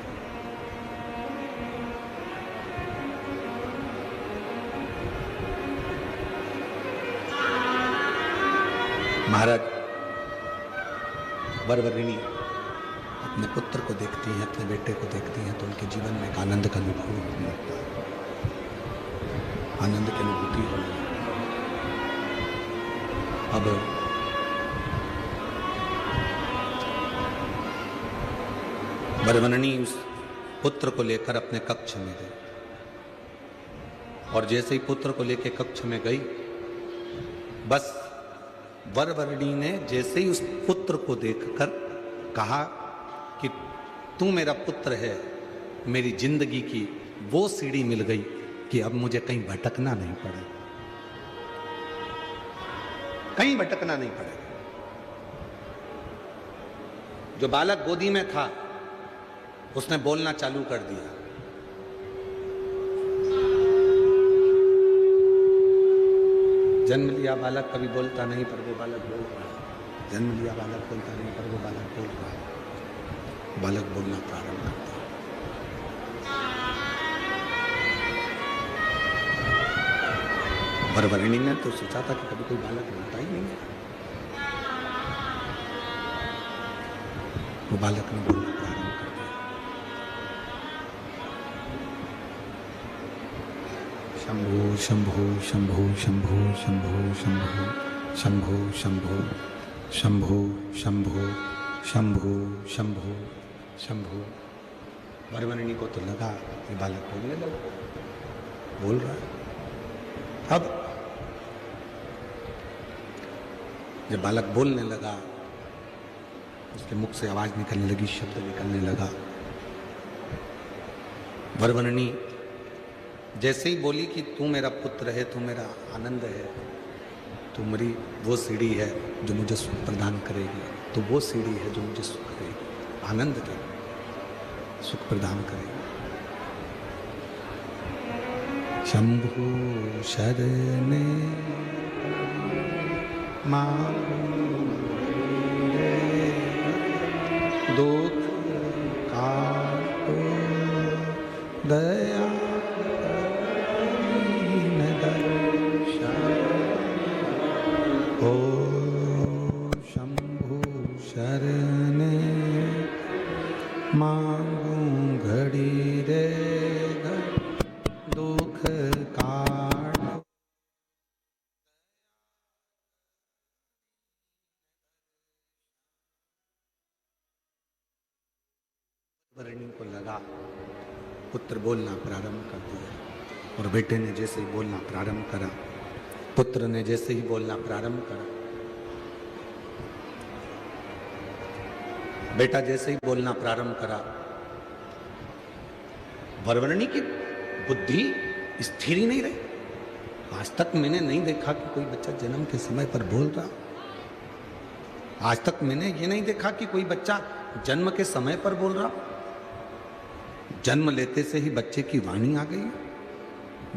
महाराज वरवरणी अपने पुत्र को देखती हैं, अपने बेटे को देखती हैं, तो उनके जीवन में एक आनंद का अनुभव होने लगता है, आनंद की अनुभूति होने लगती है। अब वरवरणी उस पुत्र को लेकर अपने कक्ष में गई और जैसे ही पुत्र को लेकर कक्ष में गई, बस वरवरणी ने जैसे ही उस पुत्र को देखकर कहा तू मेरा पुत्र है, मेरी जिंदगी की वो सीढ़ी मिल गई कि अब मुझे कहीं भटकना नहीं पड़े, कहीं भटकना नहीं पड़ेगा। जो बालक गोदी में था उसने बोलना चालू कर दिया। जन्म लिया बालक कभी बोलता नहीं, पर वो बालक बोल रहा है। जन्म लिया बालक बोलता नहीं, पर वो बालक बोल रहा है। बालक बोलना प्रारंभ करता है। वरवरिणी ने तो सोचा था कि कभी कोई बालक बोलता ही नहीं है। वो बालक ने बोलना प्रारंभ कर दिया। शंभो शंभो शंभो शंभो शंभो शंभो शंभो शंभो शंभो शंभो शंभो शंभो शंभो। वरवरिणी को तो लगा ये बालक बोलने लगा, बोल रहा है। अब जब बालक बोलने लगा, उसके मुख से आवाज निकलने लगी, शब्द निकलने लगा। वरवरिणी जैसे ही बोली कि तू मेरा पुत्र है, तू मेरा आनंद है, तू मेरी वो सीढ़ी है जो मुझे सुख प्रदान करेगी, तो वो सीढ़ी है जो मुझे सुख देगी, आनंद देगी, सुख प्रदान करेगी। शंभु शरणे दुख काटो दया ओ शंभु शरणे मांगू घड़ी रे दुख काटो। वरवरिणी को लगा पुत्र बोलना प्रारंभ कर दिया, और बेटे ने जैसे ही बोलना प्रारंभ करा, पुत्र ने जैसे ही बोलना प्रारंभ करा, बेटा जैसे ही बोलना प्रारंभ करा, वरवरिणी की बुद्धि स्थिर ही नहीं रही। आज तक मैंने नहीं देखा कि कोई बच्चा जन्म के समय पर बोल रहा। आज तक मैंने ये नहीं देखा कि कोई बच्चा जन्म के समय पर बोल रहा। जन्म लेते से ही बच्चे की वाणी आ गई,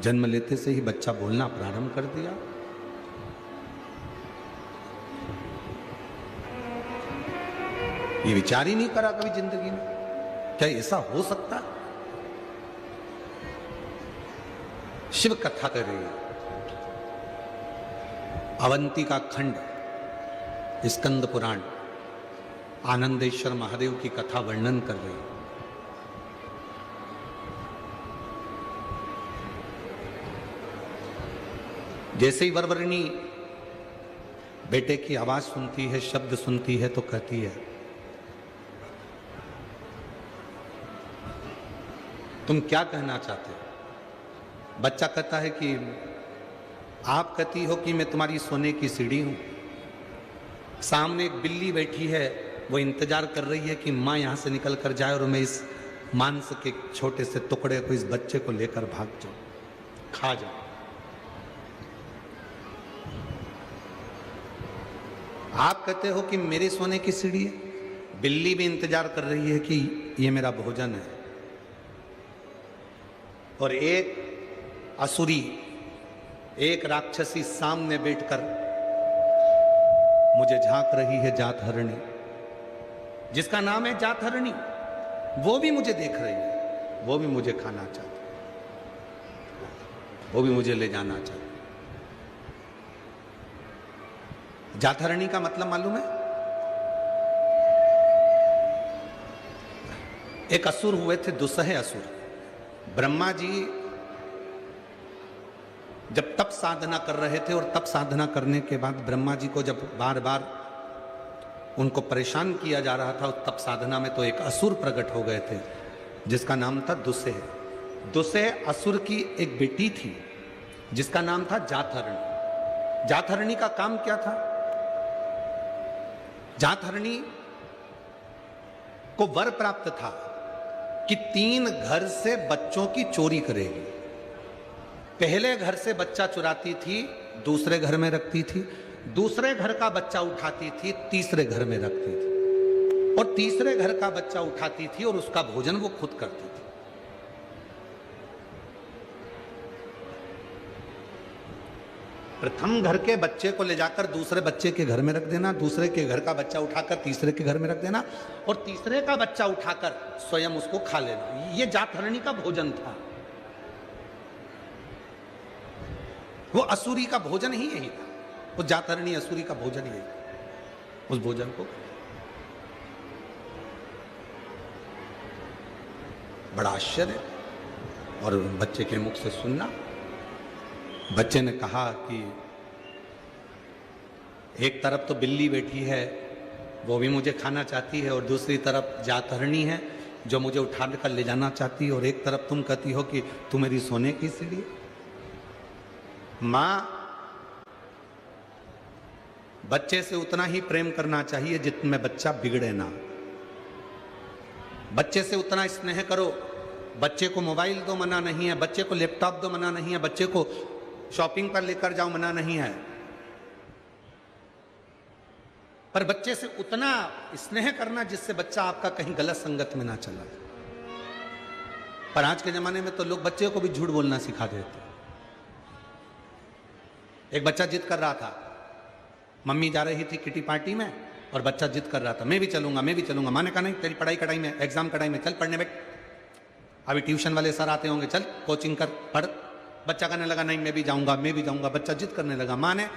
जन्म लेते से ही बच्चा बोलना प्रारंभ कर दिया। ये विचार ही नहीं करा कभी जिंदगी में, क्या ऐसा हो सकता है? शिव कथा कर रही है, अवंती का खंड, स्कंद पुराण, आनंदेश्वर महादेव की कथा वर्णन कर रही है। जैसे ही वरवरिणी बेटे की आवाज सुनती है, शब्द सुनती है, तो कहती है, तुम क्या कहना चाहते हो? बच्चा कहता है कि आप कहती हो कि मैं तुम्हारी सोने की सीढ़ी हूं। सामने एक बिल्ली बैठी है, वो इंतजार कर रही है कि मां यहां से निकल कर जाए और मैं इस मांस के छोटे से टुकड़े को, इस बच्चे को लेकर भाग जाऊं, खा जाऊं। आप कहते हो कि मेरे सोने की सीढ़ी है, बिल्ली भी इंतजार कर रही है कि ये मेरा भोजन है। और एक असुरी, एक राक्षसी सामने बैठकर मुझे झांक रही है, जातहरणी, जिसका नाम है जातहरणी। वो भी मुझे देख रही है, वो भी मुझे खाना चाहती है, वो भी मुझे ले जाना चाहती है। जातहरणी का मतलब मालूम है? एक असुर हुए थे, दुस्सह असुर। ब्रह्मा जी जब तप साधना कर रहे थे, और तप साधना करने के बाद ब्रह्मा जी को जब बार बार उनको परेशान किया जा रहा था उस तप साधना में, तो एक असुर प्रकट हो गए थे जिसका नाम था दुस्सह। दुस्सह असुर की एक बेटी थी जिसका नाम था जातहरणी। जातहरणी का काम क्या था? जातहरणी को वर प्राप्त था कि 3 घर से बच्चों की चोरी करेगी। पहले घर से बच्चा चुराती थी, दूसरे घर में रखती थी, दूसरे घर का बच्चा उठाती थी, तीसरे घर में रखती थी, और तीसरे घर का बच्चा उठाती थी और उसका भोजन वो खुद करती थी। प्रथम घर के बच्चे को ले जाकर दूसरे बच्चे के घर में रख देना, दूसरे के घर का बच्चा उठाकर तीसरे के घर में रख देना, और तीसरे का बच्चा उठाकर स्वयं उसको खा लेना। ये जातहरणी का भोजन था। वो असुरी का भोजन ही यही था। वो जातहरणी असुरी का भोजन यही था। उस भोजन को बड़ा आश्चर्य, और बच्चे के मुख से सुनना। बच्चे ने कहा कि एक तरफ तो बिल्ली बैठी है, वो भी मुझे खाना चाहती है, और दूसरी तरफ जातहरणी है जो मुझे उठा कर ले जाना चाहती है, और एक तरफ तुम कहती हो कि तू मेरी सोने की सीढ़ी। मां बच्चे से उतना ही प्रेम करना चाहिए जितने बच्चा बिगड़े ना। बच्चे से उतना स्नेह करो। बच्चे को मोबाइल दो, मना नहीं है। बच्चे को लैपटॉप दो, मना नहीं है। बच्चे को शॉपिंग पर लेकर जाओ, मना नहीं है। पर बच्चे से उतना स्नेह करना जिससे बच्चा आपका कहीं गलत संगत में ना चला। पर आज के जमाने में तो लोग बच्चे को भी झूठ बोलना सिखा देते। एक बच्चा जिद कर रहा था, मम्मी जा रही थी किटी पार्टी में, और बच्चा जिद कर रहा था, मैं भी चलूंगा, मैं भी चलूंगा। माँ ने कहा नहीं, तेरी पढ़ाई कटाई में, एग्जाम कटाई में, चल पढ़ने बैठ, अभी ट्यूशन वाले सर आते होंगे, चल कोचिंग कर, पढ़। बच्चा कहने लगा नहीं, मैं भी जाऊंगा, मैं भी जाऊंगा। बच्चा जिद करने लगा। माँ ने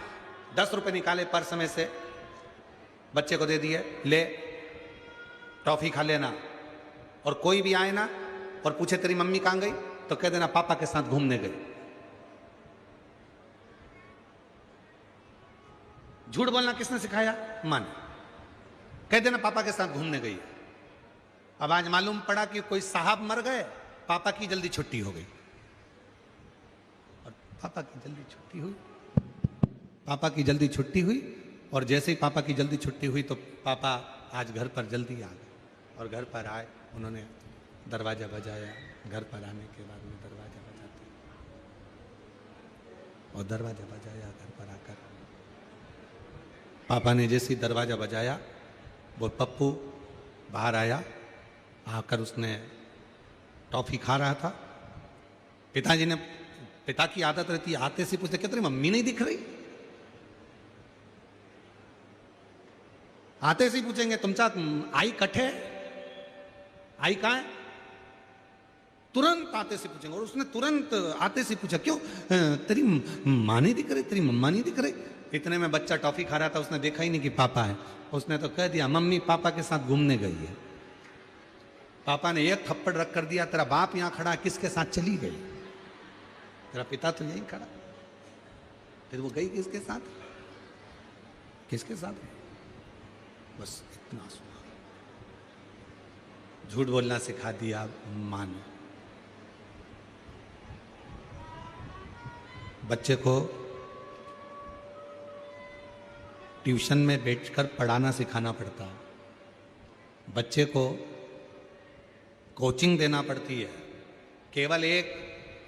10 रुपए निकाले पर्स में से, बच्चे को दे दिए, ले टॉफी खा लेना, और कोई भी आए ना और पूछे तेरी मम्मी कहां गई, तो कह देना पापा के साथ घूमने गई। झूठ बोलना किसने सिखाया? मां ने। कह देना पापा के साथ घूमने गई। अब आज मालूम पड़ा कि कोई साहब मर गए, पापा की जल्दी छुट्टी हो गई, और पापा की जल्दी छुट्टी हुई। पापा की जल्दी छुट्टी हुई, और जैसे ही पापा की जल्दी छुट्टी हुई तो पापा आज घर पर जल्दी आ गए, और घर पर आए, उन्होंने दरवाजा बजाया। घर पर आने के बाद में दरवाजा बजाते, और दरवाजा बजाया। घर पर आकर पापा ने जैसे ही दरवाजा बजाया, वो पप्पू बाहर आया। आकर उसने टॉफी खा रहा था। पिताजी ने, पिता की आदत रहती है, आते से पूछते क्या तेरी मम्मी नहीं दिख रही? आते से ही पूछेंगे तुमचा आई कठे, आई कहां है? तुरंत आते से पूछेंगे। और उसने तुरंत आते से पूछा, क्यों तेरी मां नहीं दिख रही, तेरी मम्मा नहीं दिख रही? इतने में बच्चा टॉफी खा रहा था, उसने देखा ही नहीं कि पापा है। उसने तो कह दिया मम्मी पापा के साथ घूमने गई है। पापा ने एक थप्पड़ रख कर दिया, तेरा बाप यहां खड़ा, किसके साथ चली गई? तेरा पिता तो यहीं खड़ा, फिर वो गई किसके साथ? किसके साथ? बस इतना सुना। झूठ बोलना सिखा दिया मां ने। बच्चे को ट्यूशन में बैठकर पढ़ाना सिखाना पड़ता है। बच्चे को कोचिंग देना पड़ती है। केवल एक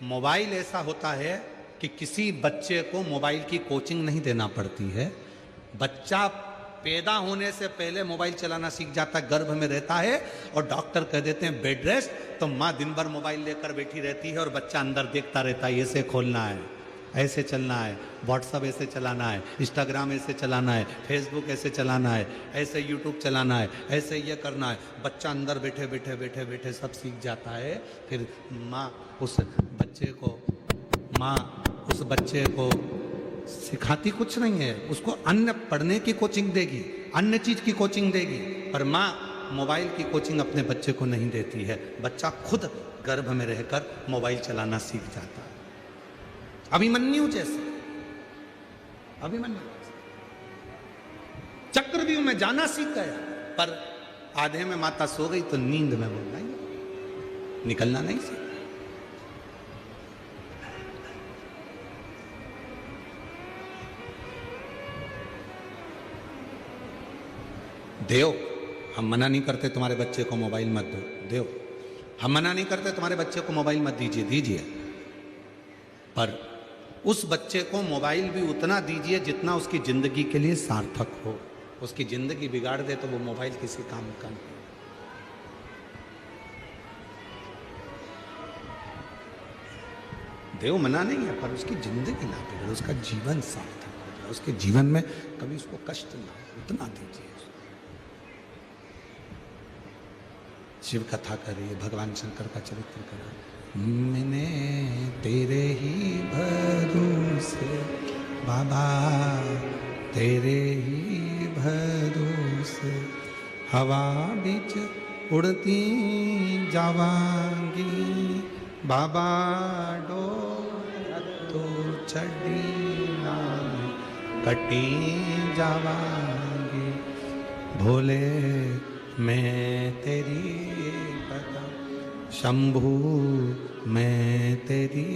मोबाइल ऐसा होता है कि किसी बच्चे को मोबाइल की कोचिंग नहीं देना पड़ती है। बच्चा पैदा होने से पहले मोबाइल चलाना सीख जाता है, गर्भ में रहता है, और डॉक्टर कह देते हैं बेड रेस्ट, तो माँ दिन भर मोबाइल लेकर बैठी रहती है, और बच्चा अंदर देखता रहता है, ऐसे खोलना है, ऐसे चलना है, व्हाट्सअप ऐसे चलाना है, इंस्टाग्राम ऐसे चलाना है, फेसबुक ऐसे चलाना है, ऐसे यूट्यूब चलाना है, ऐसे ये करना है। बच्चा अंदर बैठे बैठे बैठे बैठे सब सीख जाता है। फिर माँ उस बच्चे को सिखाती कुछ नहीं है, उसको अन्य पढ़ने की कोचिंग देगी, अन्य चीज की कोचिंग देगी, पर माँ मोबाइल की कोचिंग अपने बच्चे को नहीं देती है। बच्चा खुद गर्भ में रहकर मोबाइल चलाना सीख जाता है। अभिमन्यु जैसे, अभिमन्यु चक्रव्यूह में जाना सीख गया, पर आधे में माता सो गई तो नींद में बोलना ही निकलना नहीं सीखा। देव, हम मना नहीं करते तुम्हारे बच्चे को मोबाइल मत दो, देव, हम मना नहीं करते तुम्हारे बच्चे को मोबाइल मत दीजिए, दीजिए, पर उस बच्चे को मोबाइल भी उतना दीजिए जितना उसकी जिंदगी के लिए सार्थक हो। उसकी जिंदगी बिगाड़ दे तो वो मोबाइल किसी काम का नहीं। देव मना नहीं है, पर उसकी जिंदगी ना बिगड़े, उसका जीवन सार्थक हो जाए, उसके जीवन में कभी उसको कष्ट ना हो, उतना दीजिए। शिव कथा करिए, भगवान शंकर का चरित्र करिए। मैंने तेरे ही भरोसे बाबा, तेरे ही भरोसे हवा बीच उड़ती जावांगी बाबा, डोर तो चढ़ी नाम कटी जावांगी। भोले मैं तेरी कदम, शंभू मैं तेरी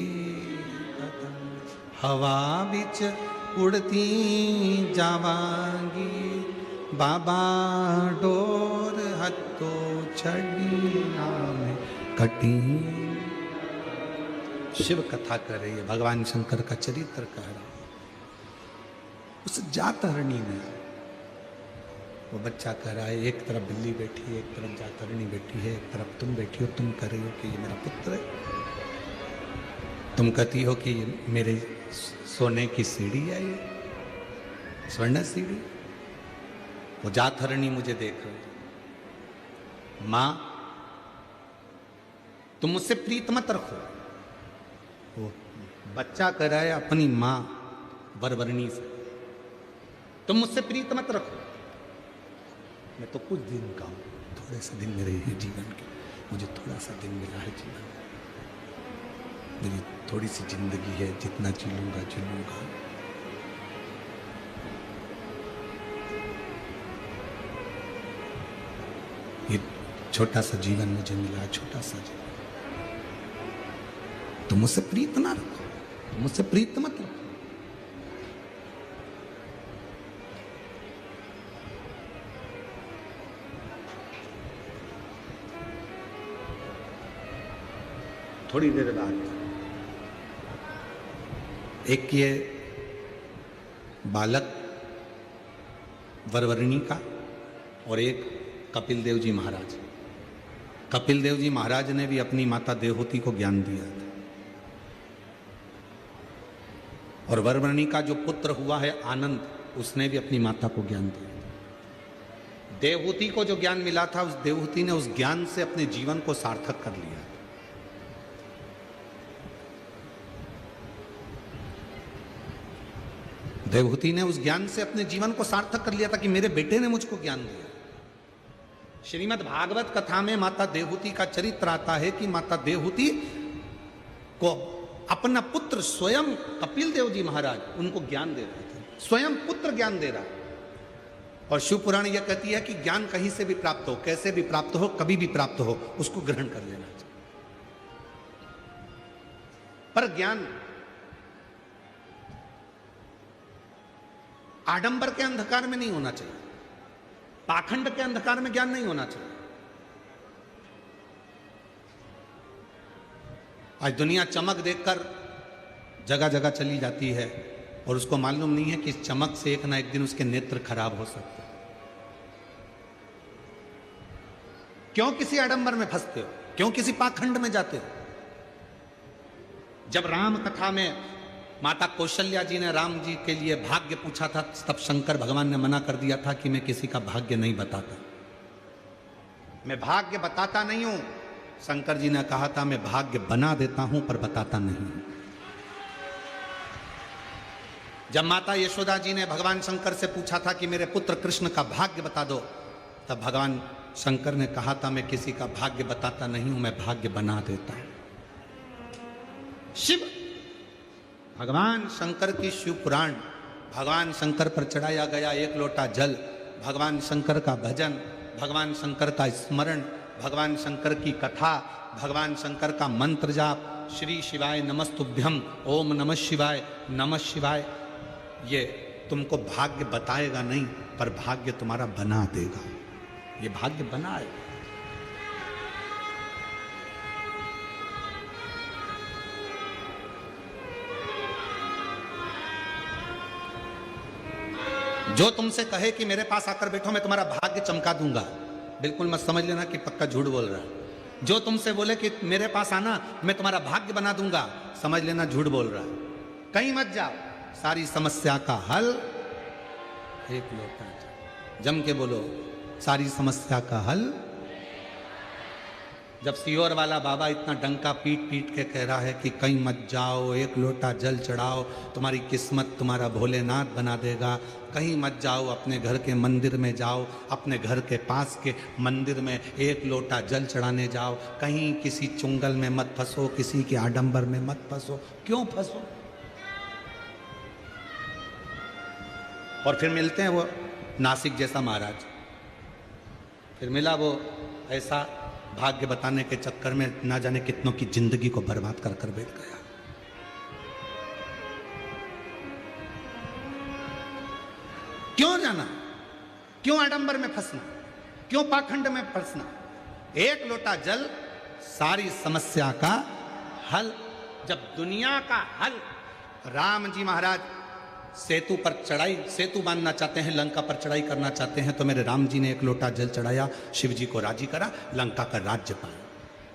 कदम, हवा बिच उड़ती जावांगी बाबा, डोर हत्तो छड़ी नाम कटी। शिव कथा कर रही है, भगवान शंकर का चरित्र कह रहा है। उस जातरणी में वो बच्चा कह रहा है, एक तरफ बिल्ली बैठी है, एक तरफ जातरणी बैठी है, एक तरफ तुम बैठी हो, तुम कह रही हो कि ये मेरा पुत्र है, तुम कहती हो कि मेरे सोने की सीढ़ी है, ये स्वर्ण सीढ़ी। वो जातरणी मुझे देख रही है, मां तुम मुझसे प्रीत मत रखो। वो बच्चा कह रहा है अपनी मां वरवरणी से, तुम मुझसे प्रीत मत रखो, मैं तो कुछ दिन का हूं, थोड़े से दिन मेरे जीवन के, मुझे थोड़ा सा दिन मिला है जीवन, मेरी थोड़ी सी जिंदगी है, जितना जी लूंगा जी लूंगा। ये छोटा सा जीवन मुझे मिला, छोटा सा जीवन, तो मुझसे प्रीत ना रखो, मुझसे प्रीत मत रखो। थोड़ी देर बाद एक ये बालक वरवरणी का और एक कपिल देव जी महाराज। कपिल देव जी महाराज ने भी अपनी माता देवहूति को ज्ञान दिया था, और वरवरणी का जो पुत्र हुआ है आनंद, उसने भी अपनी माता को ज्ञान दिया था। देवहूति को जो ज्ञान मिला था, उस देवहूति ने उस ज्ञान से अपने जीवन को सार्थक कर लिया। देवहूति ने उस ज्ञान से अपने जीवन को सार्थक कर लिया था कि मेरे बेटे ने मुझको ज्ञान दिया। श्रीमद् भागवत कथा में माता देवहूति का चरित्र आता है कि माता देवहूति को अपना पुत्र स्वयं कपिल देव जी महाराज उनको ज्ञान दे रहे थे, स्वयं पुत्र ज्ञान दे रहा। और शिव पुराण यह कहती है कि ज्ञान कहीं से भी प्राप्त हो, कैसे भी प्राप्त हो, कभी भी प्राप्त हो, उसको ग्रहण कर लेना चाहिए। पर ज्ञान आडंबर के अंधकार में नहीं होना चाहिए, पाखंड के अंधकार में ज्ञान नहीं होना चाहिए। आज दुनिया चमक देखकर जगह जगह चली जाती है और उसको मालूम नहीं है कि इस चमक से एक ना एक दिन उसके नेत्र खराब हो सकते हैं। क्यों किसी आडंबर में फंसते हो, क्यों किसी पाखंड में जाते हो? जब राम कथा में माता कौशल्या जी ने राम जी के लिए भाग्य पूछा था, तब शंकर भगवान ने मना कर दिया था कि मैं किसी का भाग्य नहीं बताता, मैं भाग्य बताता नहीं हूं। शंकर जी ने कहा था मैं भाग्य बना देता हूं पर बताता नहीं। जब माता यशोदा जी ने भगवान शंकर से पूछा था कि मेरे पुत्र कृष्ण का भाग्य बता दो, तब भगवान शंकर ने कहा था मैं किसी का भाग्य बताता नहीं हूं, मैं भाग्य बना देता हूं। शिव भगवान शंकर की शिव पुराण, भगवान शंकर पर चढ़ाया गया एक लोटा जल, भगवान शंकर का भजन, भगवान शंकर का स्मरण, भगवान शंकर की कथा, भगवान शंकर का मंत्र जाप, श्री शिवाय नमस्तुभ्यम, ओम नमः शिवाय, नमः शिवाय, ये तुमको भाग्य बताएगा नहीं पर भाग्य तुम्हारा बना देगा। ये भाग्य बनाए। जो तुमसे कहे कि मेरे पास आकर बैठो मैं तुम्हारा भाग्य चमका दूंगा, बिल्कुल मत समझ लेना कि पक्का झूठ बोल रहा है। जो तुमसे बोले कि मेरे पास आना मैं तुम्हारा भाग्य बना दूंगा, समझ लेना झूठ बोल रहा है। कहीं मत जाओ, सारी समस्या का हल एक लोटा जल। जम के बोलो, सारी समस्या का हल। जब सीहोर वाला बाबा इतना डंका पीट पीट के कह रहा है कि कहीं मत जाओ, एक लोटा जल चढ़ाओ, तुम्हारी किस्मत तुम्हारा भोलेनाथ बना देगा, कहीं मत जाओ, अपने घर के मंदिर में जाओ, अपने घर के पास के मंदिर में एक लोटा जल चढ़ाने जाओ, कहीं किसी चुंगल में मत फंसो, किसी के आडंबर में मत फंसो। क्यों फंसो? और फिर मिलते हैं वो नासिक जैसा महाराज, फिर मिला वो ऐसा भाग्य बताने के चक्कर में ना जाने कितनों की जिंदगी को बर्बाद कर कर बैठ गया। क्यों जाना? क्यों आडंबर में फंसना? क्यों पाखंड में फंसना? एक लोटा जल सारी समस्या का हल। जब दुनिया का हल, राम जी महाराज सेतु पर चढ़ाई, सेतु बांधना चाहते हैं, लंका पर चढ़ाई करना चाहते हैं, तो मेरे राम जी ने एक लोटा जल चढ़ाया, शिव जी को राजी करा, लंका का राज्य पाया।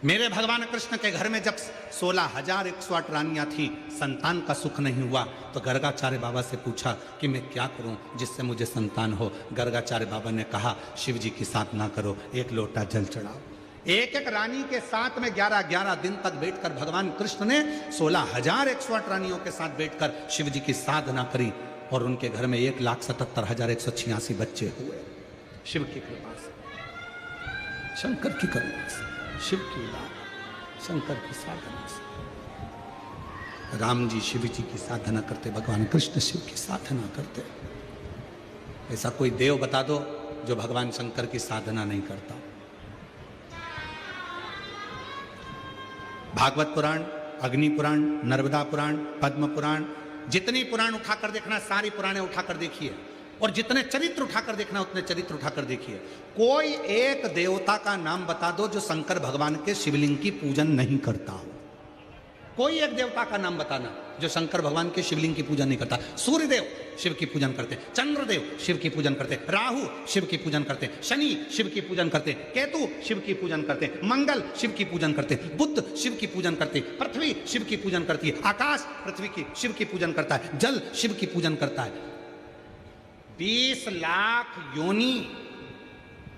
मेरे भगवान कृष्ण के घर में जब 16,108 रानियां थी, संतान का सुख नहीं हुआ, तो गर्गाचार्य बाबा से पूछा कि मैं क्या करूं जिससे मुझे संतान हो। गर्गाचार्य बाबा ने कहा, शिव जी की साधना करो, एक लोटा जल चढ़ाओ। एक एक रानी के साथ में 11-11 दिन तक बैठकर भगवान कृष्ण ने 16,108 रानियों के साथ बैठकर शिव जी की साधना करी, और उनके घर में 1,77,186 बच्चे हुए। शिव की कृपा से, शंकर की करुणा से, शिव की लाभ, शंकर की साधना से। राम जी शिव जी की साधना करते, भगवान कृष्ण शिव की साधना करते। ऐसा कोई देव बता दो जो भगवान शंकर की साधना नहीं करता। भागवत पुराण, अग्नि पुराण, नर्मदा पुराण, पद्म पुराण, जितनी पुराण उठाकर देखना, सारी पुराणे उठाकर देखिए, और जितने चरित्र उठाकर देखना उतने चरित्र उठाकर देखिए। कोई एक देवता का नाम बता दो जो शंकर भगवान के शिवलिंग की पूजन नहीं करता हो। कोई एक देवता का नाम बताना जो शंकर भगवान के शिवलिंग की पूजन नहीं करता। सूर्यदेव शिव की पूजन करते, चंद्रदेव शिव की पूजन करते, राहु शिव की पूजन करते, शनि शिव की पूजन करते, केतु शिव की पूजन करते, मंगल शिव की पूजन करते, बुध शिव की पूजन करते, पृथ्वी शिव की पूजन करती है, आकाश पृथ्वी की शिव की पूजन करता है, जल शिव की पूजन करता है। 20 लाख योनि,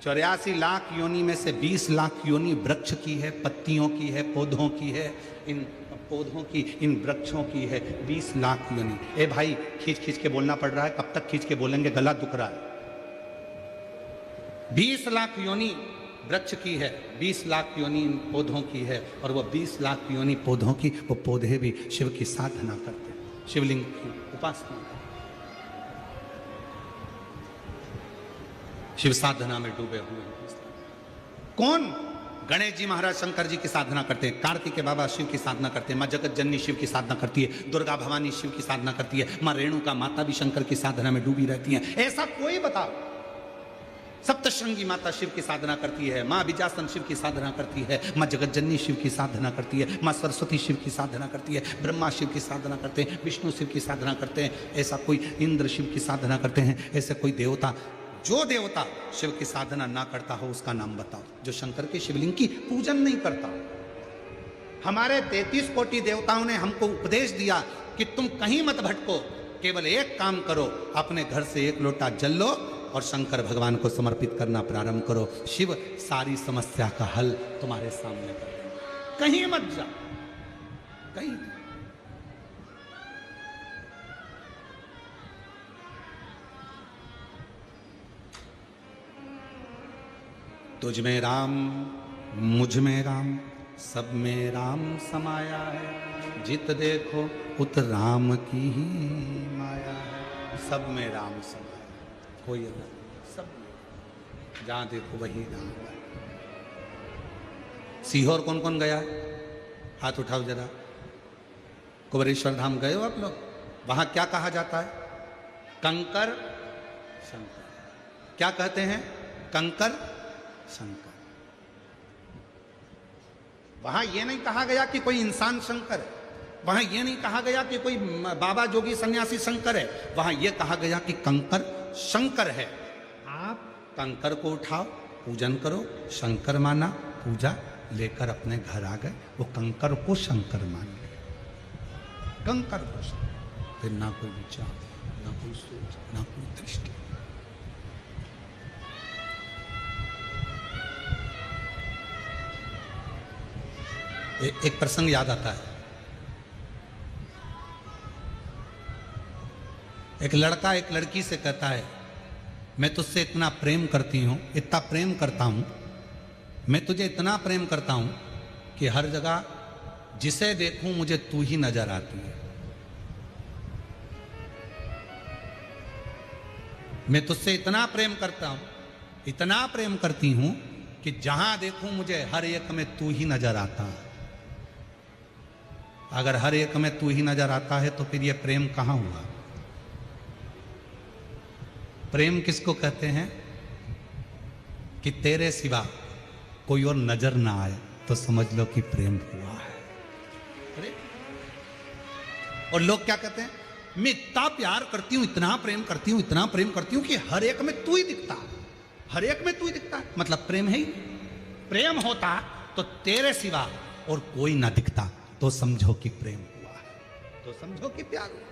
84 लाख योनि में से 20 लाख योनि वृक्ष की है, पत्तियों की है, पौधों की है, इन पौधों की, इन वृक्षों की है 20 लाख योनि। ए भाई, खींच खींच के बोलना पड़ रहा है, कब तक खींच के बोलेंगे, गला दुख रहा है। 20 लाख योनि वृक्ष की है, 20 लाख योनि इन पौधों की है, और वो 20 लाख योनि पौधों की, वो पौधे भी शिव की साधना करते हैं, शिवलिंग की उपासना करते हैं, शिव साधना में डूबे हुए हैं। कौन? गणेश जी महाराज शंकर जी की साधना करते हैं, कार्तिकेय बाबा शिव की साधना करते हैं, माँ जगत जननी शिव की साधना करती है, दुर्गा भवानी शिव की साधना करती है, माँ रेणुका माता भी शंकर की साधना में डूबी रहती हैं। ऐसा कोई बताओ। सप्तशृंगी माता शिव की साधना करती है, माँ विजासन शिव की साधना करती है, माँ जगत जननी शिव की साधना करती है, माँ सरस्वती शिव की साधना करती है, ब्रह्मा शिव की साधना करते हैं, विष्णु शिव की साधना करते हैं। ऐसा कोई इंद्र शिव की साधना करते हैं। ऐसे कोई देवता, जो देवता शिव की साधना ना करता हो उसका नाम बताओ, जो शंकर के शिवलिंग की पूजन नहीं करता। हमारे 33 कोटि देवताओं ने हमको उपदेश दिया कि तुम कहीं मत भटको, केवल एक काम करो, अपने घर से एक लोटा जल लो और शंकर भगवान को समर्पित करना प्रारंभ करो। शिव सारी समस्या का हल तुम्हारे सामने कर देंगे। कहीं मत जाओ, कहीं। तुझ में राम, मुझ में राम, सब में राम समाया है, जित देखो उत राम की ही माया है। सब में राम समाया, कोई अलग, सब में, जहां देखो वही राम है। सीहोर कौन कौन गया? हाथ उठाओ जरा। कुबेरेश्वर धाम गए हो आप लोग? वहां क्या कहा जाता है? कंकर शंकर। क्या कहते हैं? कंकर शंकर। वहां यह नहीं कहा गया कि कोई इंसान शंकर है, वहां यह नहीं कहा गया कि कोई बाबा जोगी सन्यासी शंकर है, वहां यह कहा गया कि कंकर शंकर है। आप कंकर को उठाओ, पूजन करो, शंकर माना, पूजा लेकर अपने घर आ गए। वो कंकर को शंकर मान गए, कंकर को शंकर। फिर ना कोई विचार, ना कोई सोच, ना कोई दृष्टि। एक प्रसंग याद आता है। एक लड़का एक लड़की से कहता है, मैं तुझसे इतना प्रेम करती हूं, इतना प्रेम करता हूं, मैं तुझे इतना प्रेम करता हूं कि हर जगह जिसे देखूं मुझे तू ही नजर आती है। मैं तुझसे इतना प्रेम करता हूं, इतना प्रेम करती हूं कि जहां देखूं मुझे हर एक में तू ही नजर आता है। अगर हर एक में तू ही नजर आता है तो फिर यह प्रेम कहां हुआ? प्रेम किसको कहते हैं कि तेरे सिवा कोई और नजर ना आए तो समझ लो कि प्रेम हुआ है। अरे और लोग क्या कहते हैं, मैं इतना प्यार करती हूं, इतना प्रेम करती हूं, इतना प्रेम करती हूं कि हर एक में तू ही दिखता, हर एक में तू ही दिखता। मतलब प्रेम है ही। प्रेम होता तो तेरे सिवा और कोई ना दिखता तो समझो कि प्रेम हुआ है, तो समझो कि प्यार हुआ।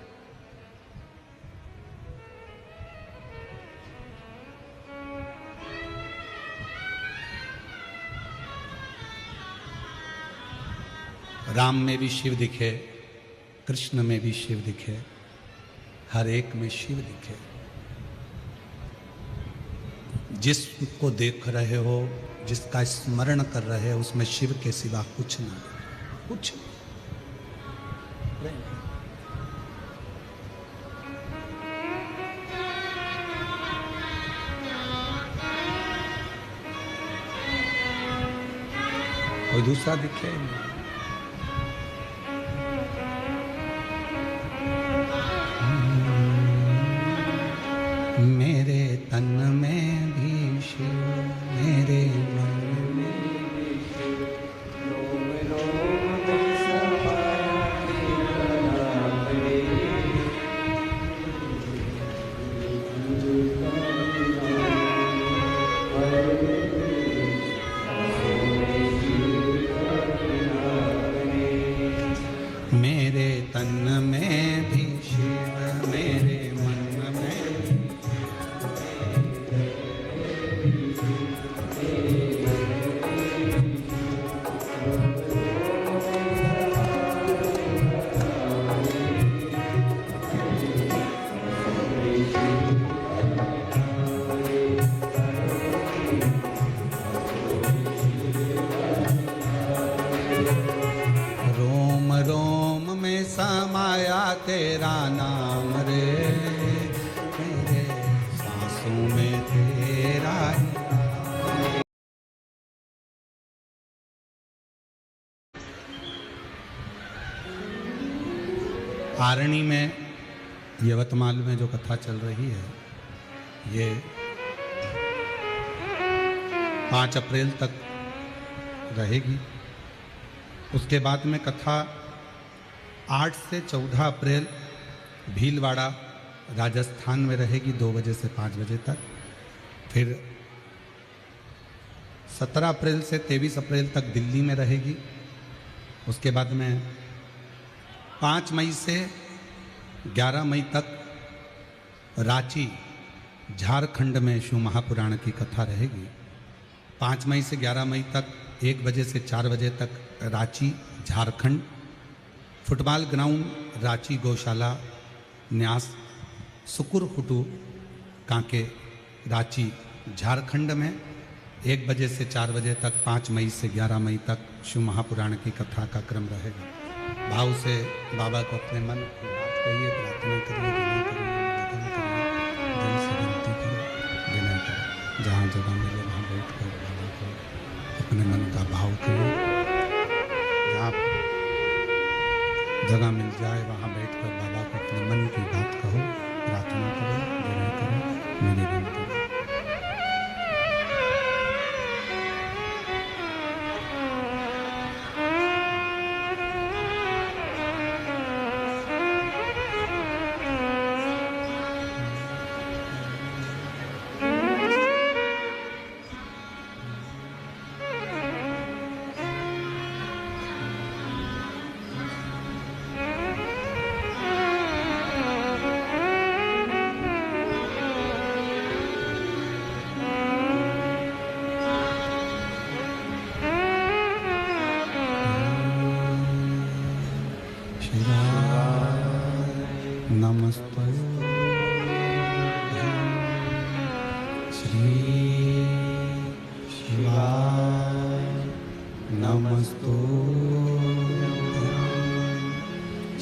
राम में भी शिव दिखे, कृष्ण में भी शिव दिखे, हर एक में शिव दिखे। जिसको देख रहे हो, जिसका स्मरण कर रहे हो, उसमें शिव के सिवा कुछ ना, कुछ। कोई दूसरा दिखे नहीं। मेरे तन में भी शिव, मेरे मन में भी शिव, रोम रोम में समाया तेरा नाम रे। मेरे तन में भी शिव, मेरे मन में समाया तेरा नाम रे, मेरे सांसों में तेरा ही। आरणी में, यवतमाल में जो कथा चल रही है, ये 5 अप्रैल तक रहेगी। उसके बाद में कथा 8 से 14 अप्रैल भीलवाड़ा राजस्थान में रहेगी, 2 बजे से 5 बजे तक। फिर 17 अप्रैल से 23 अप्रैल तक दिल्ली में रहेगी। उसके बाद में 5 मई से 11 मई तक रांची झारखंड में शिव महापुराण की कथा रहेगी। 5 मई से 11 मई तक 1 बजे से 4 बजे तक रांची झारखंड। फुटबॉल ग्राउंड रांची गौशाला न्यास सुकुरहुटू कांके रांची झारखंड में 1 बजे से 4 बजे तक 5 मई से 11 मई तक शिव महापुराण की कथा का क्रम रहेगा। भाव से बाबा को अपने मन की बात कहिए, प्रार्थना करिए, विनय करिए, निवेदन करिए, दिल से विनती करो, विनय करो। जहाँ जगह मिले वहाँ बैठ कर बाबा को अपने मन का भाव करिए। जहाँ जगह मिल जाए वहाँ बैठकर बाबा को अपने मन की बात कहो, प्रार्थना करो, विनय करो, निवेदन करो। शिवाय नमस्तु श्री शिवाय नमस्तु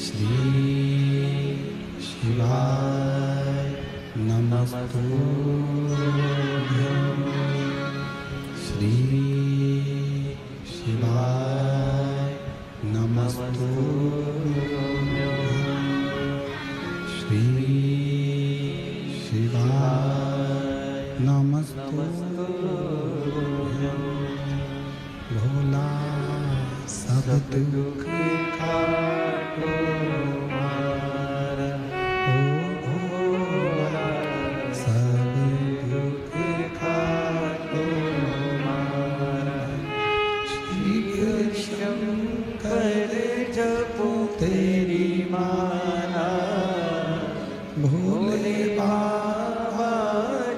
श्री शिवाय नमस्तु श्री शिवाय नमस्तु श्री शिवाय नमस्तु भोला सब दुख काटो मारा, ओ भोला सब दुख काटो मारा। शीघ्र शंकर जपो तेरी माला, भोले बाबा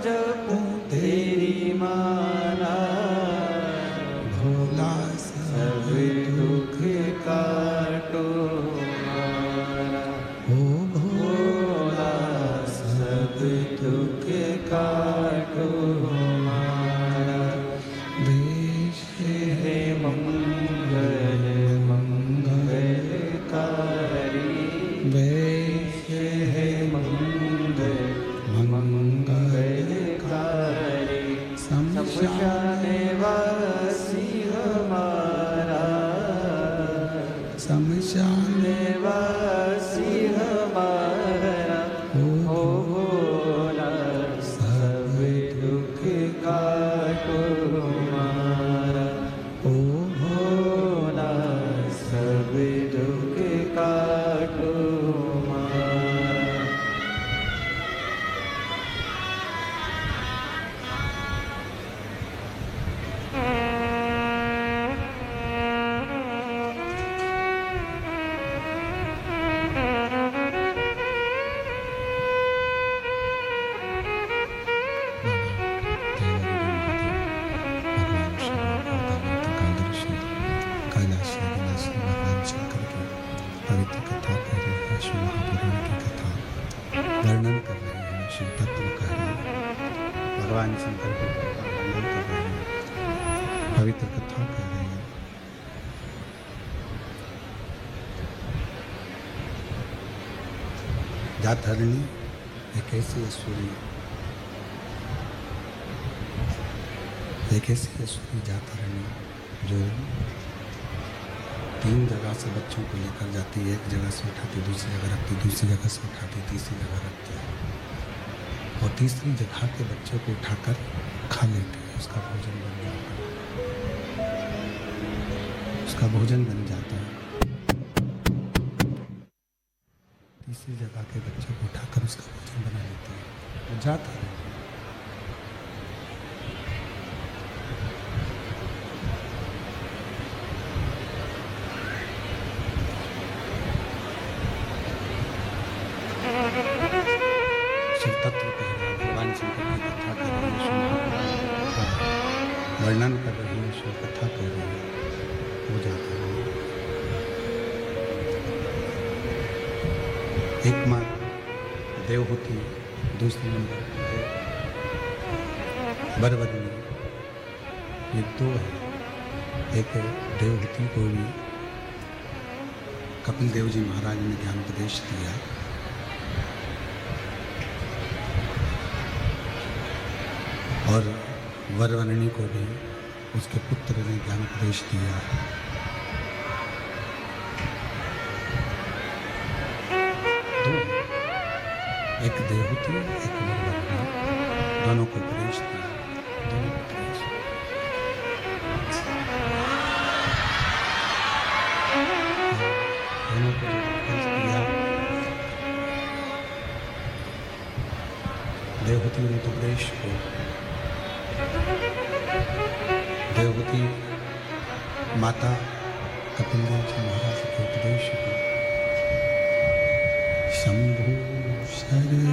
जपो तेरी माला। भोला सब दुख काटो मारा, ओ भोला सब दुख काटो मारा। देश है मंगल मंगलकारी, वेश है मंगल मंगलकारी। शमशान वासी हमारा, शमशान वासी हमारा। ओ भोला सब दुख काटो मारा, ओ भोला सब दुख काटो मारा। पवित्र कथा कह रहे हैं, शिव महापुराण की कथा वर्णन कर रहे हैं, शिव तत्व कह रहे हैं, भगवान शंकर की कथा वर्णन कर रहे हैं, पवित्र कथा कह रहे हैं। जातहरणी एक ऐसी असुरी, एक ऐसी असुरी जातहरणी जो 3 जगह से बच्चों को लेकर जाती है। एक जगह से उठाती, दूसरी जगह रखती, दूसरी जगह से उठाती, तीसरी जगह रखती है, और तीसरी जगह के बच्चों को उठाकर खा लेती है। उसका भोजन बन जाता है, उसका भोजन बन जाता है। तीसरी जगह के बच्चों को उठाकर उसका भोजन बना लेती है। वो जाता है। तत्व कह रहे हैं, भगवान शंकर की कथा कर रहे हैं, वर्णन कर रहे हैं, शिव कथा कर रहे हैं। हो जाता है। एक माँ देव होती है, दूसरी नंबर बरबरनी, ये 2 है। एक देव होती को भी कपिल देव जी महाराज ने ज्ञान उपदेश दिया, और वरवर्णी को भी उसके पुत्र ने ज्ञान उपदेश दिया। एक देवहूति, एक वरवर्णी, दोनों को उपदेश दिया। दोनों को उपदेश दिया। देवहूति ने तो उपदेश को, देवहूति माता कपिल देव जी महाराज के उपदेश को शंभु शरण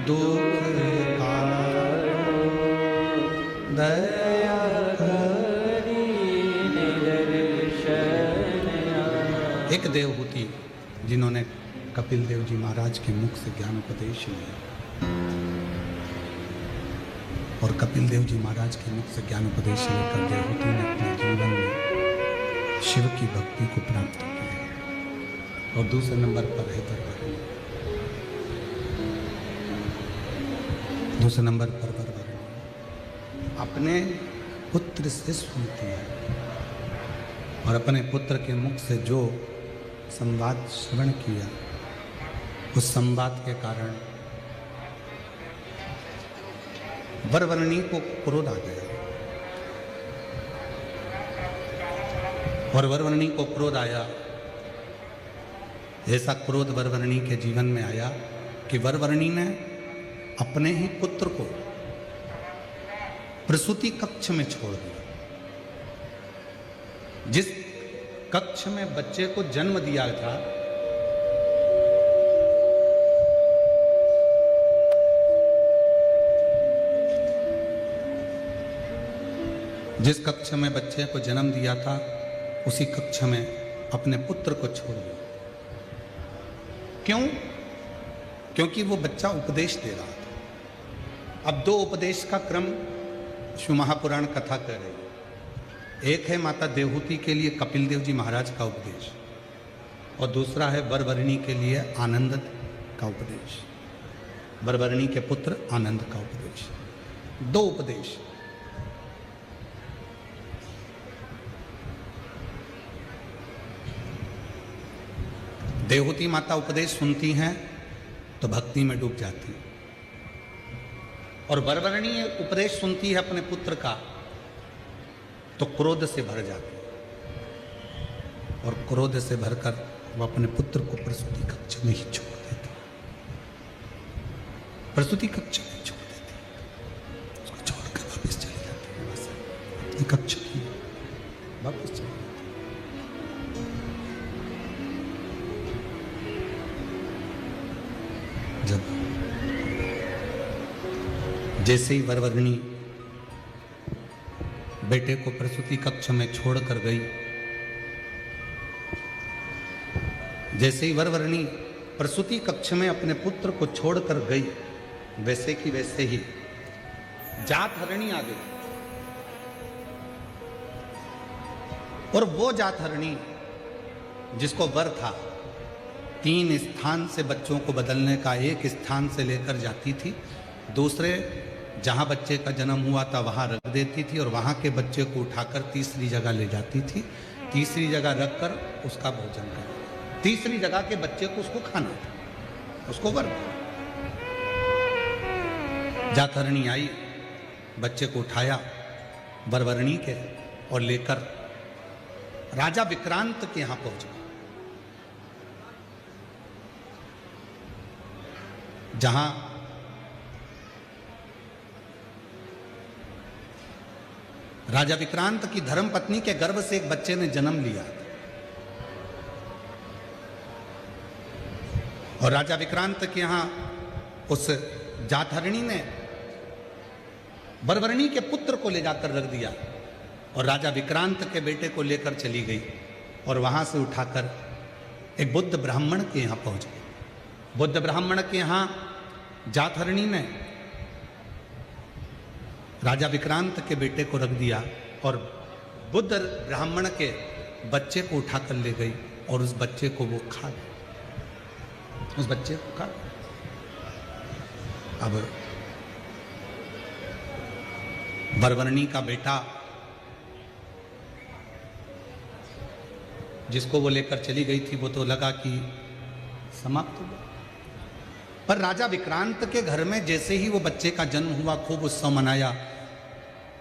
दुख कारो दया करी निदर्शन। एक देवहूति जिन्होंने कपिल देव जी महाराज के मुख से ज्ञान उपदेश लिया, और कपिल देव जी महाराज के मुख से ज्ञान उपदेश लेकर देवहूति ने अपने जीवन में शिव की भक्ति को प्राप्त किया। और दूसरे नंबर पर है वरवरनी। दूसरे नंबर पर वरवरनी अपने पुत्र से सुनती है, और अपने पुत्र के मुख से जो संवाद श्रवण किया, उस संवाद के कारण वरवरनी को क्रोध आ गया, और वरवरनी को क्रोध आया। ऐसा क्रोध वरवरनी के जीवन में आया कि वरवरनी ने अपने ही पुत्र को प्रसूति कक्ष में छोड़ दिया। जिस कक्ष में बच्चे को जन्म दिया था, जिस कक्ष में बच्चे को जन्म दिया था, उसी कक्ष में अपने पुत्र को छोड़ दिया। क्यों? क्योंकि वो बच्चा उपदेश दे रहा था। अब दो उपदेश का क्रम शिव महापुराण कथा कह रही है। एक है माता देवहूति के लिए कपिल देव जी महाराज का उपदेश, और दूसरा है वरवरनी के लिए आनंद का उपदेश, वरवरनी के पुत्र आनंद का उपदेश। दो उपदेश। देवहूति माता उपदेश सुनती हैं तो भक्ति में डूब जाती है, और वरवरनी उपदेश सुनती है अपने पुत्र का तो क्रोध से भर जाती है, और क्रोध से भरकर वो अपने पुत्र को प्रसूति कक्ष में ही छोड़ देती, प्रसूति कक्ष में छोड़ देती, उसको छोड़कर वापस चली जाती है, बस अपने कक्ष की वापस चली जाती। जब जैसे ही वरवरनी बेटे को प्रसूति कक्ष में छोड़कर गई, जैसे ही वरवरनी प्रसूति कक्ष में अपने पुत्र को छोड़कर गई, वैसे की वैसे ही जातहरणी आ गई। और वो जातहरणी जिसको वर था 3 स्थान से बच्चों को बदलने का, एक स्थान से लेकर जाती थी, दूसरे जहाँ बच्चे का जन्म हुआ था वहाँ रख देती थी, और वहाँ के बच्चे को उठाकर तीसरी जगह ले जाती थी, तीसरी जगह रखकर उसका भोजन कर, तीसरी जगह के बच्चे को उसको खाना था, उसको वर। जातहरणी आई, बच्चे को उठाया वरवरनी के और लेकर राजा विक्रांत के यहाँ पहुंच गई, जहां राजा विक्रांत की धर्मपत्नी के गर्भ से एक बच्चे ने जन्म लिया, और राजा विक्रांत के यहां उस जातहरणी ने वरवरनी के पुत्र को ले जाकर रख दिया, और राजा विक्रांत के बेटे को लेकर चली गई, और वहां से उठाकर एक बुद्ध ब्राह्मण के यहां पहुंच गई। बुद्ध ब्राह्मण के यहां जातहरणी ने राजा विक्रांत के बेटे को रख दिया, और बुद्ध ब्राह्मण के बच्चे को उठाकर ले गई, और उस बच्चे को वो खा गई, उस बच्चे को खा। अब वरवरनी का बेटा जिसको वो लेकर चली गई थी, वो तो लगा कि समाप्त हो गया, पर राजा विक्रांत के घर में जैसे ही वो बच्चे का जन्म हुआ, खूब उत्सव मनाया।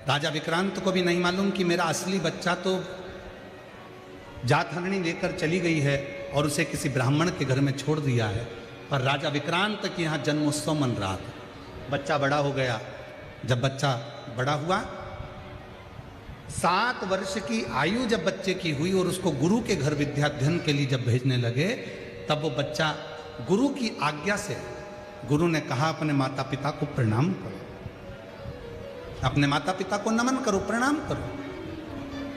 राजा विक्रांत को भी नहीं मालूम कि मेरा असली बच्चा तो जातहरणी लेकर चली गई है और उसे किसी ब्राह्मण के घर में छोड़ दिया है, पर राजा विक्रांत के यहाँ जन्मोत्सव मन रहा था। बच्चा बड़ा हो गया। जब बच्चा बड़ा हुआ, 7 वर्ष की आयु जब बच्चे की हुई और उसको गुरु के घर विद्याध्ययन के लिए जब भेजने लगे, तब वो बच्चा गुरु की आज्ञा से गुरु ने कहा अपने माता पिता को प्रणाम करो, अपने माता पिता को नमन करो, प्रणाम करो।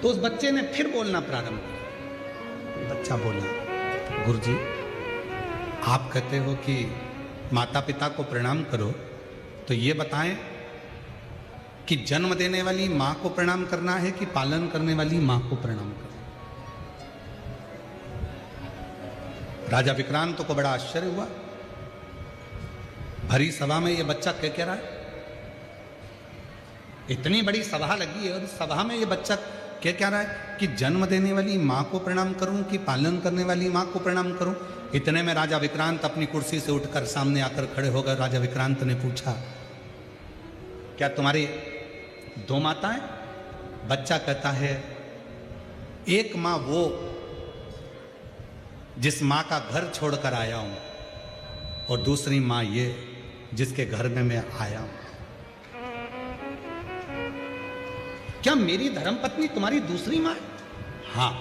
तो उस बच्चे ने फिर बोलना प्रारंभ किया। बच्चा बोला, गुरुजी आप कहते हो कि माता पिता को प्रणाम करो, तो ये बताएं कि जन्म देने वाली मां को प्रणाम करना है कि पालन करने वाली मां को प्रणाम करना? राजा विक्रांत को बड़ा आश्चर्य हुआ। भरी सभा में ये बच्चा कह रहा है, इतनी बड़ी सभा लगी है और इस सभा में ये बच्चा कह रहा है कि जन्म देने वाली मां को प्रणाम करूं कि पालन करने वाली मां को प्रणाम करूं? इतने में राजा विक्रांत अपनी कुर्सी से उठकर सामने आकर खड़े हो गए। राजा विक्रांत ने पूछा, क्या तुम्हारी दो माताएं? बच्चा कहता है, एक मां वो जिस मां का घर छोड़कर आया हूं, और दूसरी मां ये जिसके घर में मैं आया हूं। क्या मेरी धर्मपत्नी तुम्हारी दूसरी मां है? हां।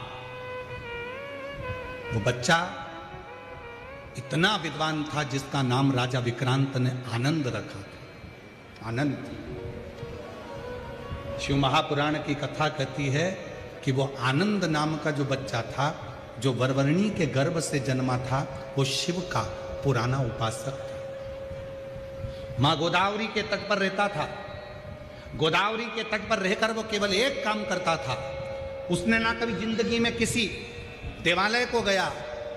वो बच्चा इतना विद्वान था जिसका नाम राजा विक्रांत ने आनंद रखा था। आनंद। शिव महापुराण की कथा कहती है कि वो आनंद नाम का जो बच्चा था, जो वरवर्णी के गर्भ से जन्मा था, वो शिव का पुराना उपासक था। मां गोदावरी के तट पर रहता था। गोदावरी के तट पर रहकर वो केवल एक काम करता था। उसने ना कभी जिंदगी में किसी देवालय को गया,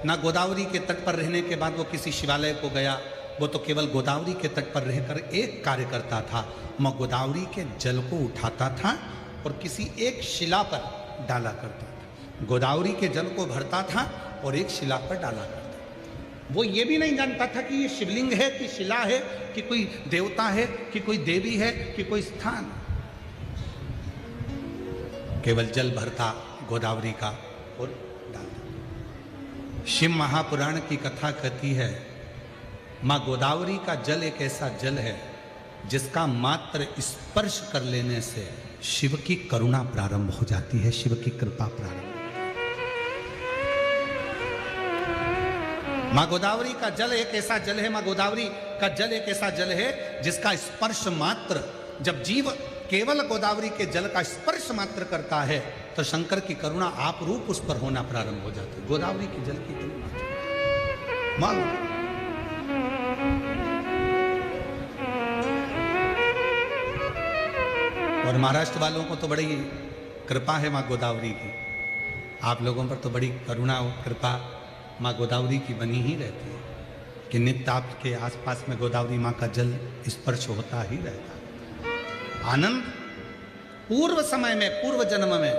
ना गोदावरी के तट पर रहने के बाद वो किसी शिवालय को गया। वो तो केवल गोदावरी के तट पर रहकर एक कार्य करता था। मां गोदावरी के जल को उठाता था और किसी एक शिला पर डाला करता था। गोदावरी के जल को भरता था और एक शिला पर डाला करता था। वो ये भी नहीं जानता था कि ये शिवलिंग है कि शिला है कि कोई देवता है कि कोई देवी है कि कोई स्थान। केवल जल भरता गोदावरी का और डालता। शिव महापुराण की कथा कहती है, मां गोदावरी का जल एक ऐसा जल है जिसका मात्र स्पर्श कर लेने से शिव की करुणा प्रारंभ हो जाती है, शिव की कृपा प्रारंभ। मां गोदावरी का जल एक ऐसा जल है, मां गोदावरी का जल एक ऐसा जल है जिसका स्पर्श मात्र, जब जीव केवल गोदावरी के जल का स्पर्श मात्र करता है तो शंकर की करुणा आप रूप उस पर होना प्रारंभ हो जाती है। गोदावरी के जल की मालूम। और महाराष्ट्र वालों को तो बड़ी कृपा है मां गोदावरी की। आप लोगों पर तो बड़ी करुणा और कृपा मां गोदावरी की बनी ही रहती है कि नित्य आपके आसपास में गोदावरी मां का जल स्पर्श होता ही रहता है। आनंद पूर्व समय में, पूर्व जन्म में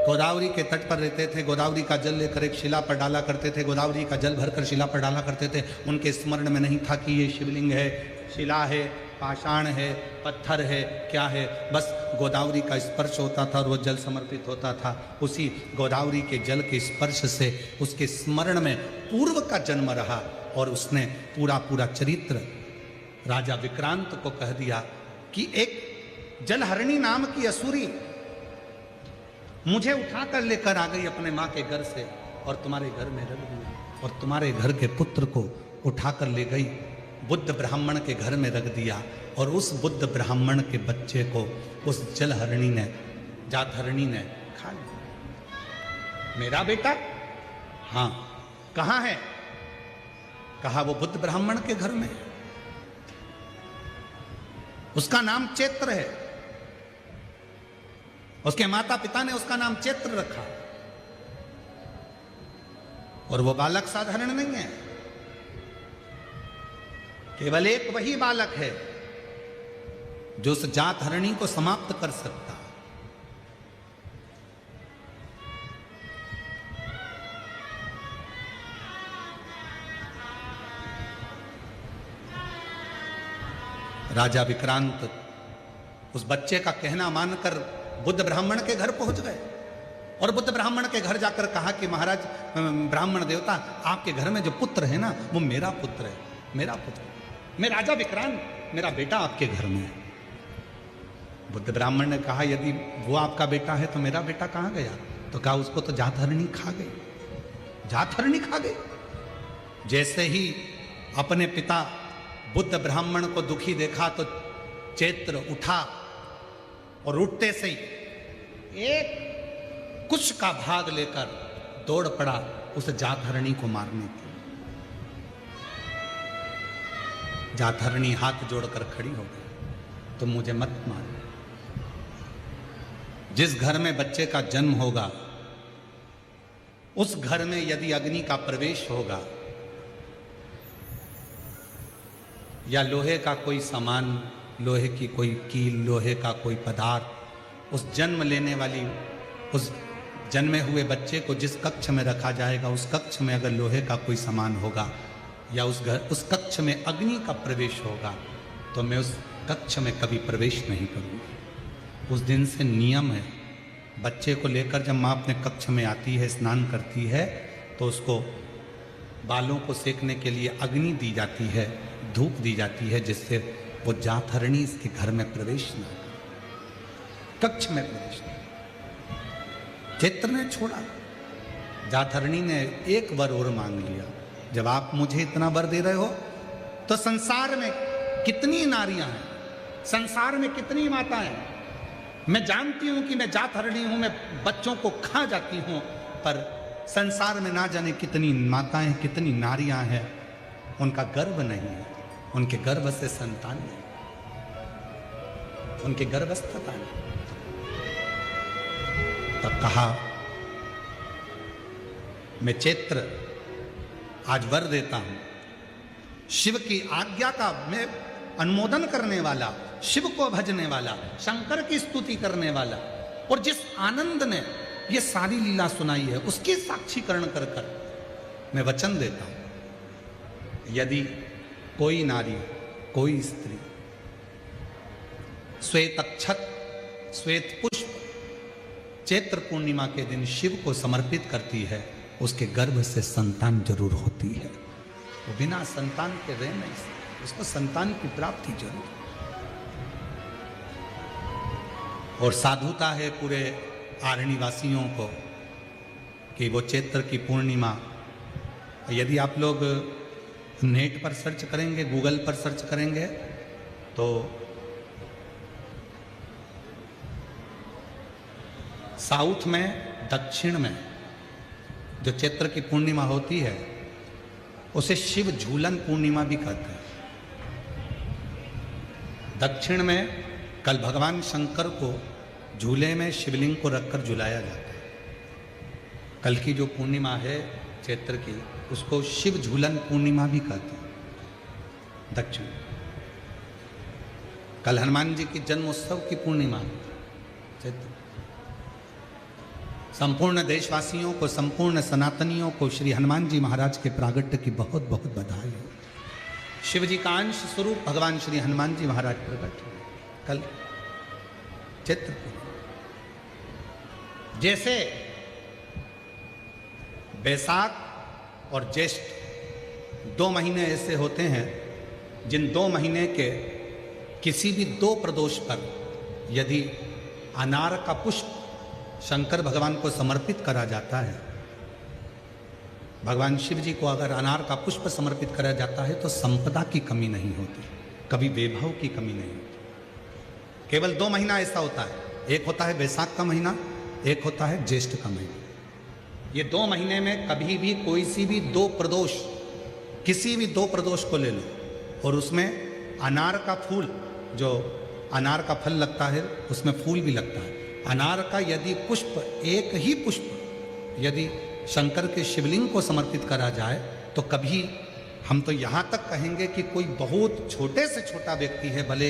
गोदावरी के तट पर रहते थे। गोदावरी का जल लेकर एक शिला पर डाला करते थे। गोदावरी का जल भरकर शिला पर डाला करते थे। उनके स्मरण में नहीं था कि ये शिवलिंग है, शिला है, पाषाण है, पत्थर है, क्या है। बस गोदावरी का स्पर्श होता था और वो जल समर्पित होता था। उसी गोदावरी के जल के स्पर्श से उसके स्मरण में पूर्व का जन्म रहा और उसने पूरा पूरा चरित्र राजा विक्रांत को कह दिया कि एक जलहरणी नाम की असुरी मुझे उठाकर लेकर आ गई अपने माँ के घर से और तुम्हारे घर में रख दिया, और तुम्हारे घर के पुत्र को उठाकर ले गई, बुद्ध ब्राह्मण के घर में रख दिया, और उस बुद्ध ब्राह्मण के बच्चे को उस जलहरणी ने, जातहरणी ने खा लिया। मेरा बेटा? हाँ। कहाँ है? कहा वो बुद्ध ब्राह्मण के घर में। उसका नाम चैत्र है। उसके माता पिता ने उसका नाम चैत्र रखा। और वो बालक साधारण नहीं है, केवल एक वही बालक है जो उस जात हरणी को समाप्त कर सकता। राजा विक्रांत उस बच्चे का कहना मानकर बुद्ध ब्राह्मण के घर पहुंच गए और बुद्ध ब्राह्मण के घर जाकर कहा कि महाराज ब्राह्मण देवता, आपके घर में जो पुत्र है ना, वो मेरा पुत्र है, मेरा पुत्र, मैं राजा विक्रांत, मेरा बेटा आपके घर में है। बुद्ध ब्राह्मण ने कहा, यदि वो आपका बेटा है तो मेरा बेटा कहाँ गया? तो कहा उसको तो जातहरणी खा गई, जातहरणी खा गई। जैसे ही अपने पिता बुद्ध ब्राह्मण को दुखी देखा तो चैत्र उठा और उठते से ही एक कुश का भाग लेकर दौड़ पड़ा उस जातहरणी को मारने के लिए। जातहरणी हाथ जोड़कर खड़ी हो गई, तुम मुझे मत मारो। जिस घर में बच्चे का जन्म होगा उस घर में यदि अग्नि का प्रवेश होगा या लोहे का कोई सामान, लोहे की कोई कील, लोहे का कोई पदार्थ, उस जन्म लेने वाली उस जन्मे हुए बच्चे को जिस कक्ष में रखा जाएगा उस कक्ष में अगर लोहे का कोई सामान होगा या उस कक्ष में अग्नि का प्रवेश होगा तो मैं उस कक्ष में कभी प्रवेश नहीं करूँगी। उस दिन से नियम है, बच्चे को लेकर जब माँ अपने कक्ष में आती है, स्नान करती है, तो उसको बालों को सेकने के लिए अग्नि दी जाती है, धूप दी जाती है, जिससे वो जातहरणी इसके घर में प्रवेश न करे, कक्ष में प्रवेश न करे। चैत्र ने छोड़ा, जातहरणी ने एक वर और मांग लिया। जब आप मुझे इतना वर दे रहे हो तो संसार में कितनी नारियां हैं, संसार में कितनी माताएं हैं। मैं जानती हूं कि मैं जातहरणी हूं, मैं बच्चों को खा जाती हूं, पर संसार में ना जाने कितनी माताएं, कितनी नारियां हैं, उनका गर्भ नहीं है, उनके गर्भ से संतान नहीं, उनके गर्भस्थता नहीं। तब कहा, मैं चैत्र आज वर देता हूं, शिव की आज्ञा का मैं अनुमोदन करने वाला, शिव को भजने वाला, शंकर की स्तुति करने वाला, और जिस आनंद ने ये सारी लीला सुनाई है उसके साक्षीकरण कर कर मैं वचन देता हूं, यदि कोई नारी, कोई स्त्री श्वेत अक्षत, श्वेत पुष्प चैत्र पूर्णिमा के दिन शिव को समर्पित करती है, उसके गर्भ से संतान जरूर होती है। वो बिना संतान के रह नहीं सकती, उसको संतान की प्राप्ति जरूर। और साधुता है पूरे आरणी वासियों को कि वो चैत्र की पूर्णिमा, यदि आप लोग नेट पर सर्च करेंगे, गूगल पर सर्च करेंगे, तो साउथ में, दक्षिण में जो चैत्र की पूर्णिमा होती है उसे शिव झूलन पूर्णिमा भी कहते हैं। दक्षिण में कल भगवान शंकर को झूले में शिवलिंग को रखकर झुलाया जाता है। कल की जो पूर्णिमा है चैत्र की, उसको शिव झूलन पूर्णिमा भी कहते हैं दक्षिण। कल हनुमान जी की जन्मोत्सव की पूर्णिमा चैत्र। संपूर्ण देशवासियों को, संपूर्ण सनातनियों को श्री हनुमान जी महाराज के प्रागट्य की बहुत बहुत बधाई हो। शिव जी का अंश स्वरूप भगवान श्री हनुमान जी महाराज प्रकट हुए कल चैत्र पूर्णिमा। जैसे बैसाख और ज्येष्ठ 2 महीने ऐसे होते हैं जिन 2 महीने के किसी भी 2 प्रदोष पर यदि अनार का पुष्प शंकर भगवान को समर्पित करा जाता है, भगवान शिव जी को अगर अनार का पुष्प समर्पित करा जाता है तो संपदा की कमी नहीं होती, कभी वैभव की कमी नहीं होती। केवल 2 महीना ऐसा होता है, एक होता है बैसाख का महीना, एक होता है ज्येष्ठ का महीना। ये 2 महीने में कभी भी कोई सी भी 2 प्रदोष, किसी भी 2 प्रदोष को ले लो और उसमें अनार का फूल, जो अनार का फल लगता है उसमें फूल भी लगता है, अनार का यदि पुष्प, एक ही पुष्प यदि शंकर के शिवलिंग को समर्पित करा जाए तो कभी, हम तो यहाँ तक कहेंगे कि कोई बहुत छोटे से छोटा व्यक्ति है, भले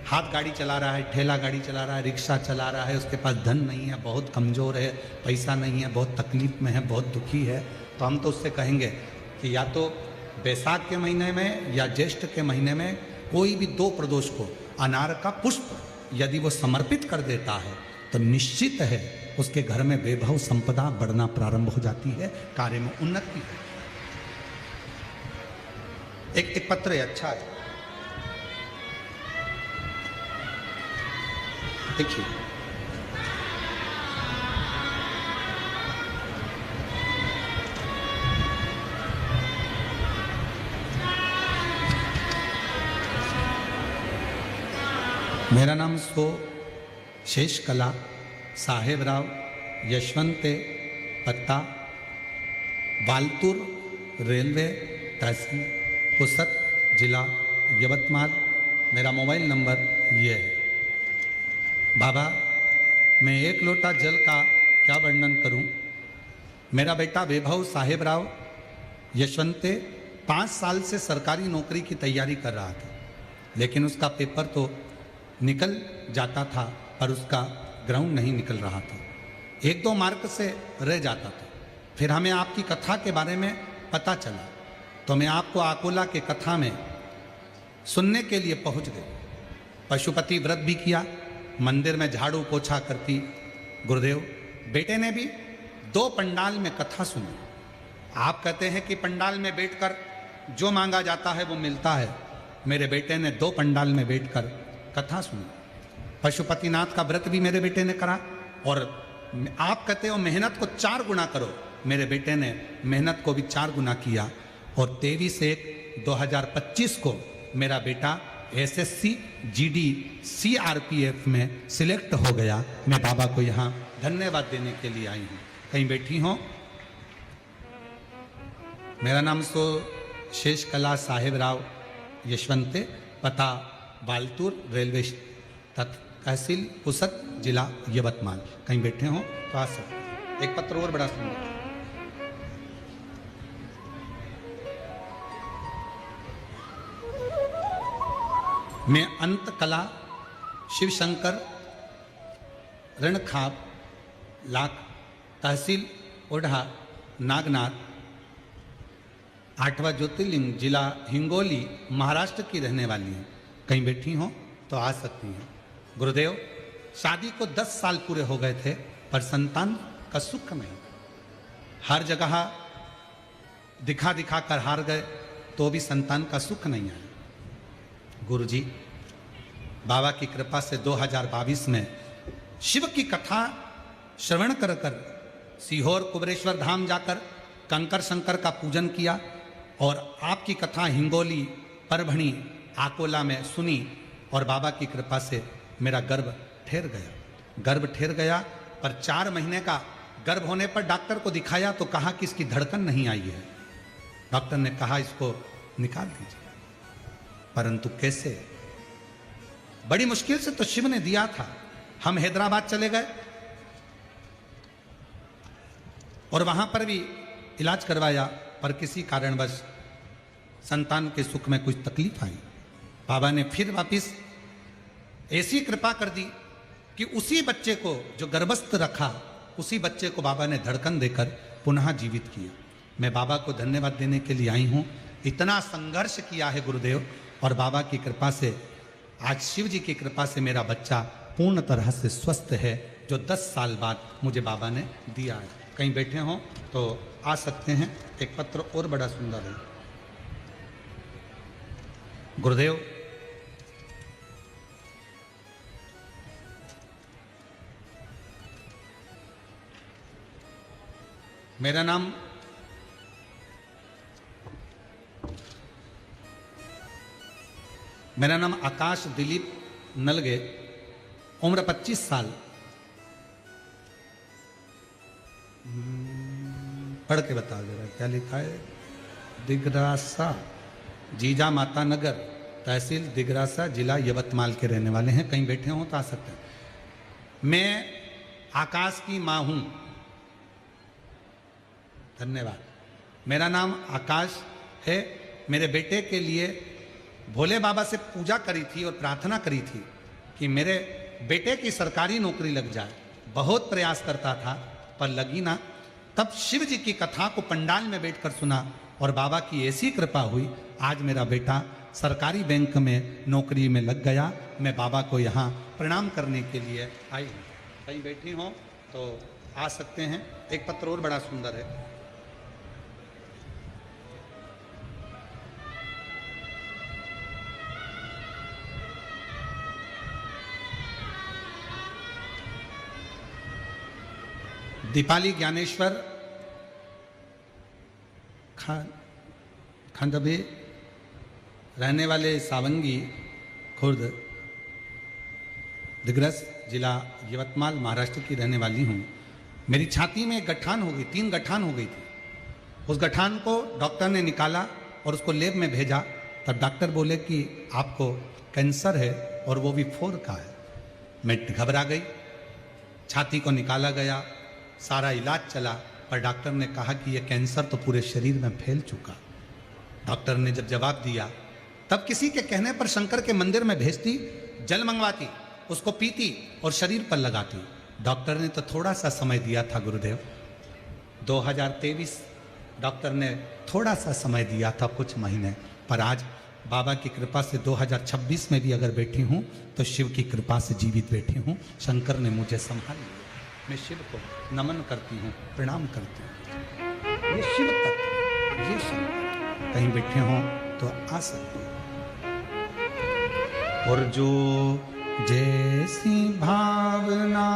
हाथ गाड़ी चला रहा है, ठेला गाड़ी चला रहा है, रिक्शा चला रहा है, उसके पास धन नहीं है, बहुत कमज़ोर है, पैसा नहीं है, बहुत तकलीफ में है, बहुत दुखी है, तो हम तो उससे कहेंगे कि या तो बैसाख के महीने में या ज्येष्ठ के महीने में कोई भी 2 प्रदोष को अनार का पुष्प यदि वो समर्पित कर देता है तो निश्चित है उसके घर में वैभव संपदा बढ़ना प्रारंभ हो जाती है, कार्य में उन्नति है। एक पत्र है, अच्छा है, देखिए। मेरा नाम शेष कला साहेबराव यशवंत पत्ता वालतूर रेलवे तहसील पुसद जिला यवतमाल। मेरा मोबाइल नंबर ये है। बाबा, मैं एक लोटा जल का क्या वर्णन करूं। मेरा बेटा वैभव साहेबराव यशवंते 5 साल से सरकारी नौकरी की तैयारी कर रहा था, लेकिन उसका पेपर तो निकल जाता था पर उसका ग्राउंड नहीं निकल रहा था। 1-2 मार्क से रह जाता था। फिर हमें आपकी कथा के बारे में पता चला तो मैं आपको आकोला के कथा में सुनने के लिए पहुंच गए। पशुपति व्रत भी किया, मंदिर में झाड़ू पोछा करती गुरुदेव। बेटे ने भी 2 पंडाल में कथा सुनी। आप कहते हैं कि पंडाल में बैठकर जो मांगा जाता है वो मिलता है। मेरे बेटे ने 2 पंडाल में बैठकर कथा सुनी। पशुपतिनाथ का व्रत भी मेरे बेटे ने करा। और आप कहते हो मेहनत को 4 गुना करो, मेरे बेटे ने मेहनत को भी 4 गुना किया। और 23/1/2025 को मेरा बेटा SSC GD CRPF में सिलेक्ट हो गया। मैं बाबा को यहाँ धन्यवाद देने के लिए आई हूँ। कहीं बैठी हो। मेरा नाम शेष कला साहेबराव यशवंते, पता वालतूर रेलवे तहसील पुसद जिला यवतमाल। कहीं बैठे हो तो आ सकते। एक पत्र और बड़ा सुंदर। मैं अंत कला शिव शंकर रणखाब लाख तहसील ओढ़ा नागनाथ 8वां ज्योतिर्लिंग जिला हिंगोली महाराष्ट्र की रहने वाली हैं। कहीं बैठी हो तो आ सकती हैं। गुरुदेव, शादी को 10 साल पूरे हो गए थे पर संतान का सुख नहीं। हर जगह दिखा दिखा कर हार गए तो भी संतान का सुख नहीं आया। गुरुजी, बाबा की कृपा से 2022 में शिव की कथा श्रवण कर कर सीहोर कुबरेश्वर धाम जाकर कंकर शंकर का पूजन किया और आपकी कथा हिंगोली परभणी आकोला में सुनी और बाबा की कृपा से मेरा गर्भ ठहर गया। गर्भ ठहर गया पर 4 महीने का गर्भ होने पर डॉक्टर को दिखाया तो कहा कि इसकी धड़कन नहीं आई है। डॉक्टर ने कहा इसको निकाल दीजिए। परंतु कैसे? बड़ी मुश्किल से तो शिव ने दिया था। हम हैदराबाद चले गए और वहां पर भी इलाज करवाया पर किसी कारणवश संतान के सुख में कुछ तकलीफ आई। बाबा ने फिर वापिस ऐसी कृपा कर दी कि उसी बच्चे को जो गर्भस्थ रखा उसी बच्चे को बाबा ने धड़कन देकर पुनः जीवित किया। मैं बाबा को धन्यवाद देने के लिए आई हूं। इतना संघर्ष किया है गुरुदेव और बाबा की कृपा से आज शिव जी की कृपा से मेरा बच्चा पूर्ण तरह से स्वस्थ है, जो 10 साल बाद मुझे बाबा ने दिया है। कहीं बैठे हो तो आ सकते हैं। एक पत्र और बड़ा सुंदर है। गुरुदेव, मेरा नाम आकाश दिलीप नलगे, उम्र 25 साल। पढ़ के बता दे रहा क्या लिखा है। दिगरासा, जीजा माता नगर, तहसील दिगरासा, जिला यवतमाल के रहने वाले हैं। कहीं बैठे हो तो आ सकते हैं। मैं आकाश की माँ हूं। धन्यवाद। मेरा नाम आकाश है। मेरे बेटे के लिए भोले बाबा से पूजा करी थी और प्रार्थना करी थी कि मेरे बेटे की सरकारी नौकरी लग जाए। बहुत प्रयास करता था पर लगी ना। तब शिव जी की कथा को पंडाल में बैठकर सुना और बाबा की ऐसी कृपा हुई, आज मेरा बेटा सरकारी बैंक में नौकरी में लग गया। मैं बाबा को यहाँ प्रणाम करने के लिए आई हूँ। कहीं बैठी हो तो आ सकते हैं। एक पत्र और बड़ा सुंदर है। दीपाली ज्ञानेश्वर खंडबे रहने वाले सावंगी खुर्द दिग्रस जिला यवतमाल महाराष्ट्र की रहने वाली हूँ। मेरी छाती में एक गठान हो गई, 3 गठान हो गई थी। उस गठान को डॉक्टर ने निकाला और उसको लैब में भेजा। तब डॉक्टर बोले कि आपको कैंसर है और वो भी 4 का है। मैं घबरा गई। छाती को निकाला गया, सारा इलाज चला, पर डॉक्टर ने कहा कि ये कैंसर तो पूरे शरीर में फैल चुका। डॉक्टर ने जब जवाब दिया, तब किसी के कहने पर शंकर के मंदिर में भेजती, जल मंगवाती, उसको पीती और शरीर पर लगाती। डॉक्टर ने तो थोड़ा सा समय दिया था गुरुदेव, 2023 डॉक्टर ने थोड़ा सा समय दिया था, कुछ महीने, पर आज बाबा की कृपा से 2026 में भी अगर बैठी हूँ तो शिव की कृपा से जीवित बैठी हूँ। शंकर ने मुझे संभाल लिया। मैं शिव को नमन करती हूँ, प्रणाम करती हूँ। ये शिव तत्व, ये शंकर कहीं बैठे हों तो आ सकते हैं। और जो जैसी भावना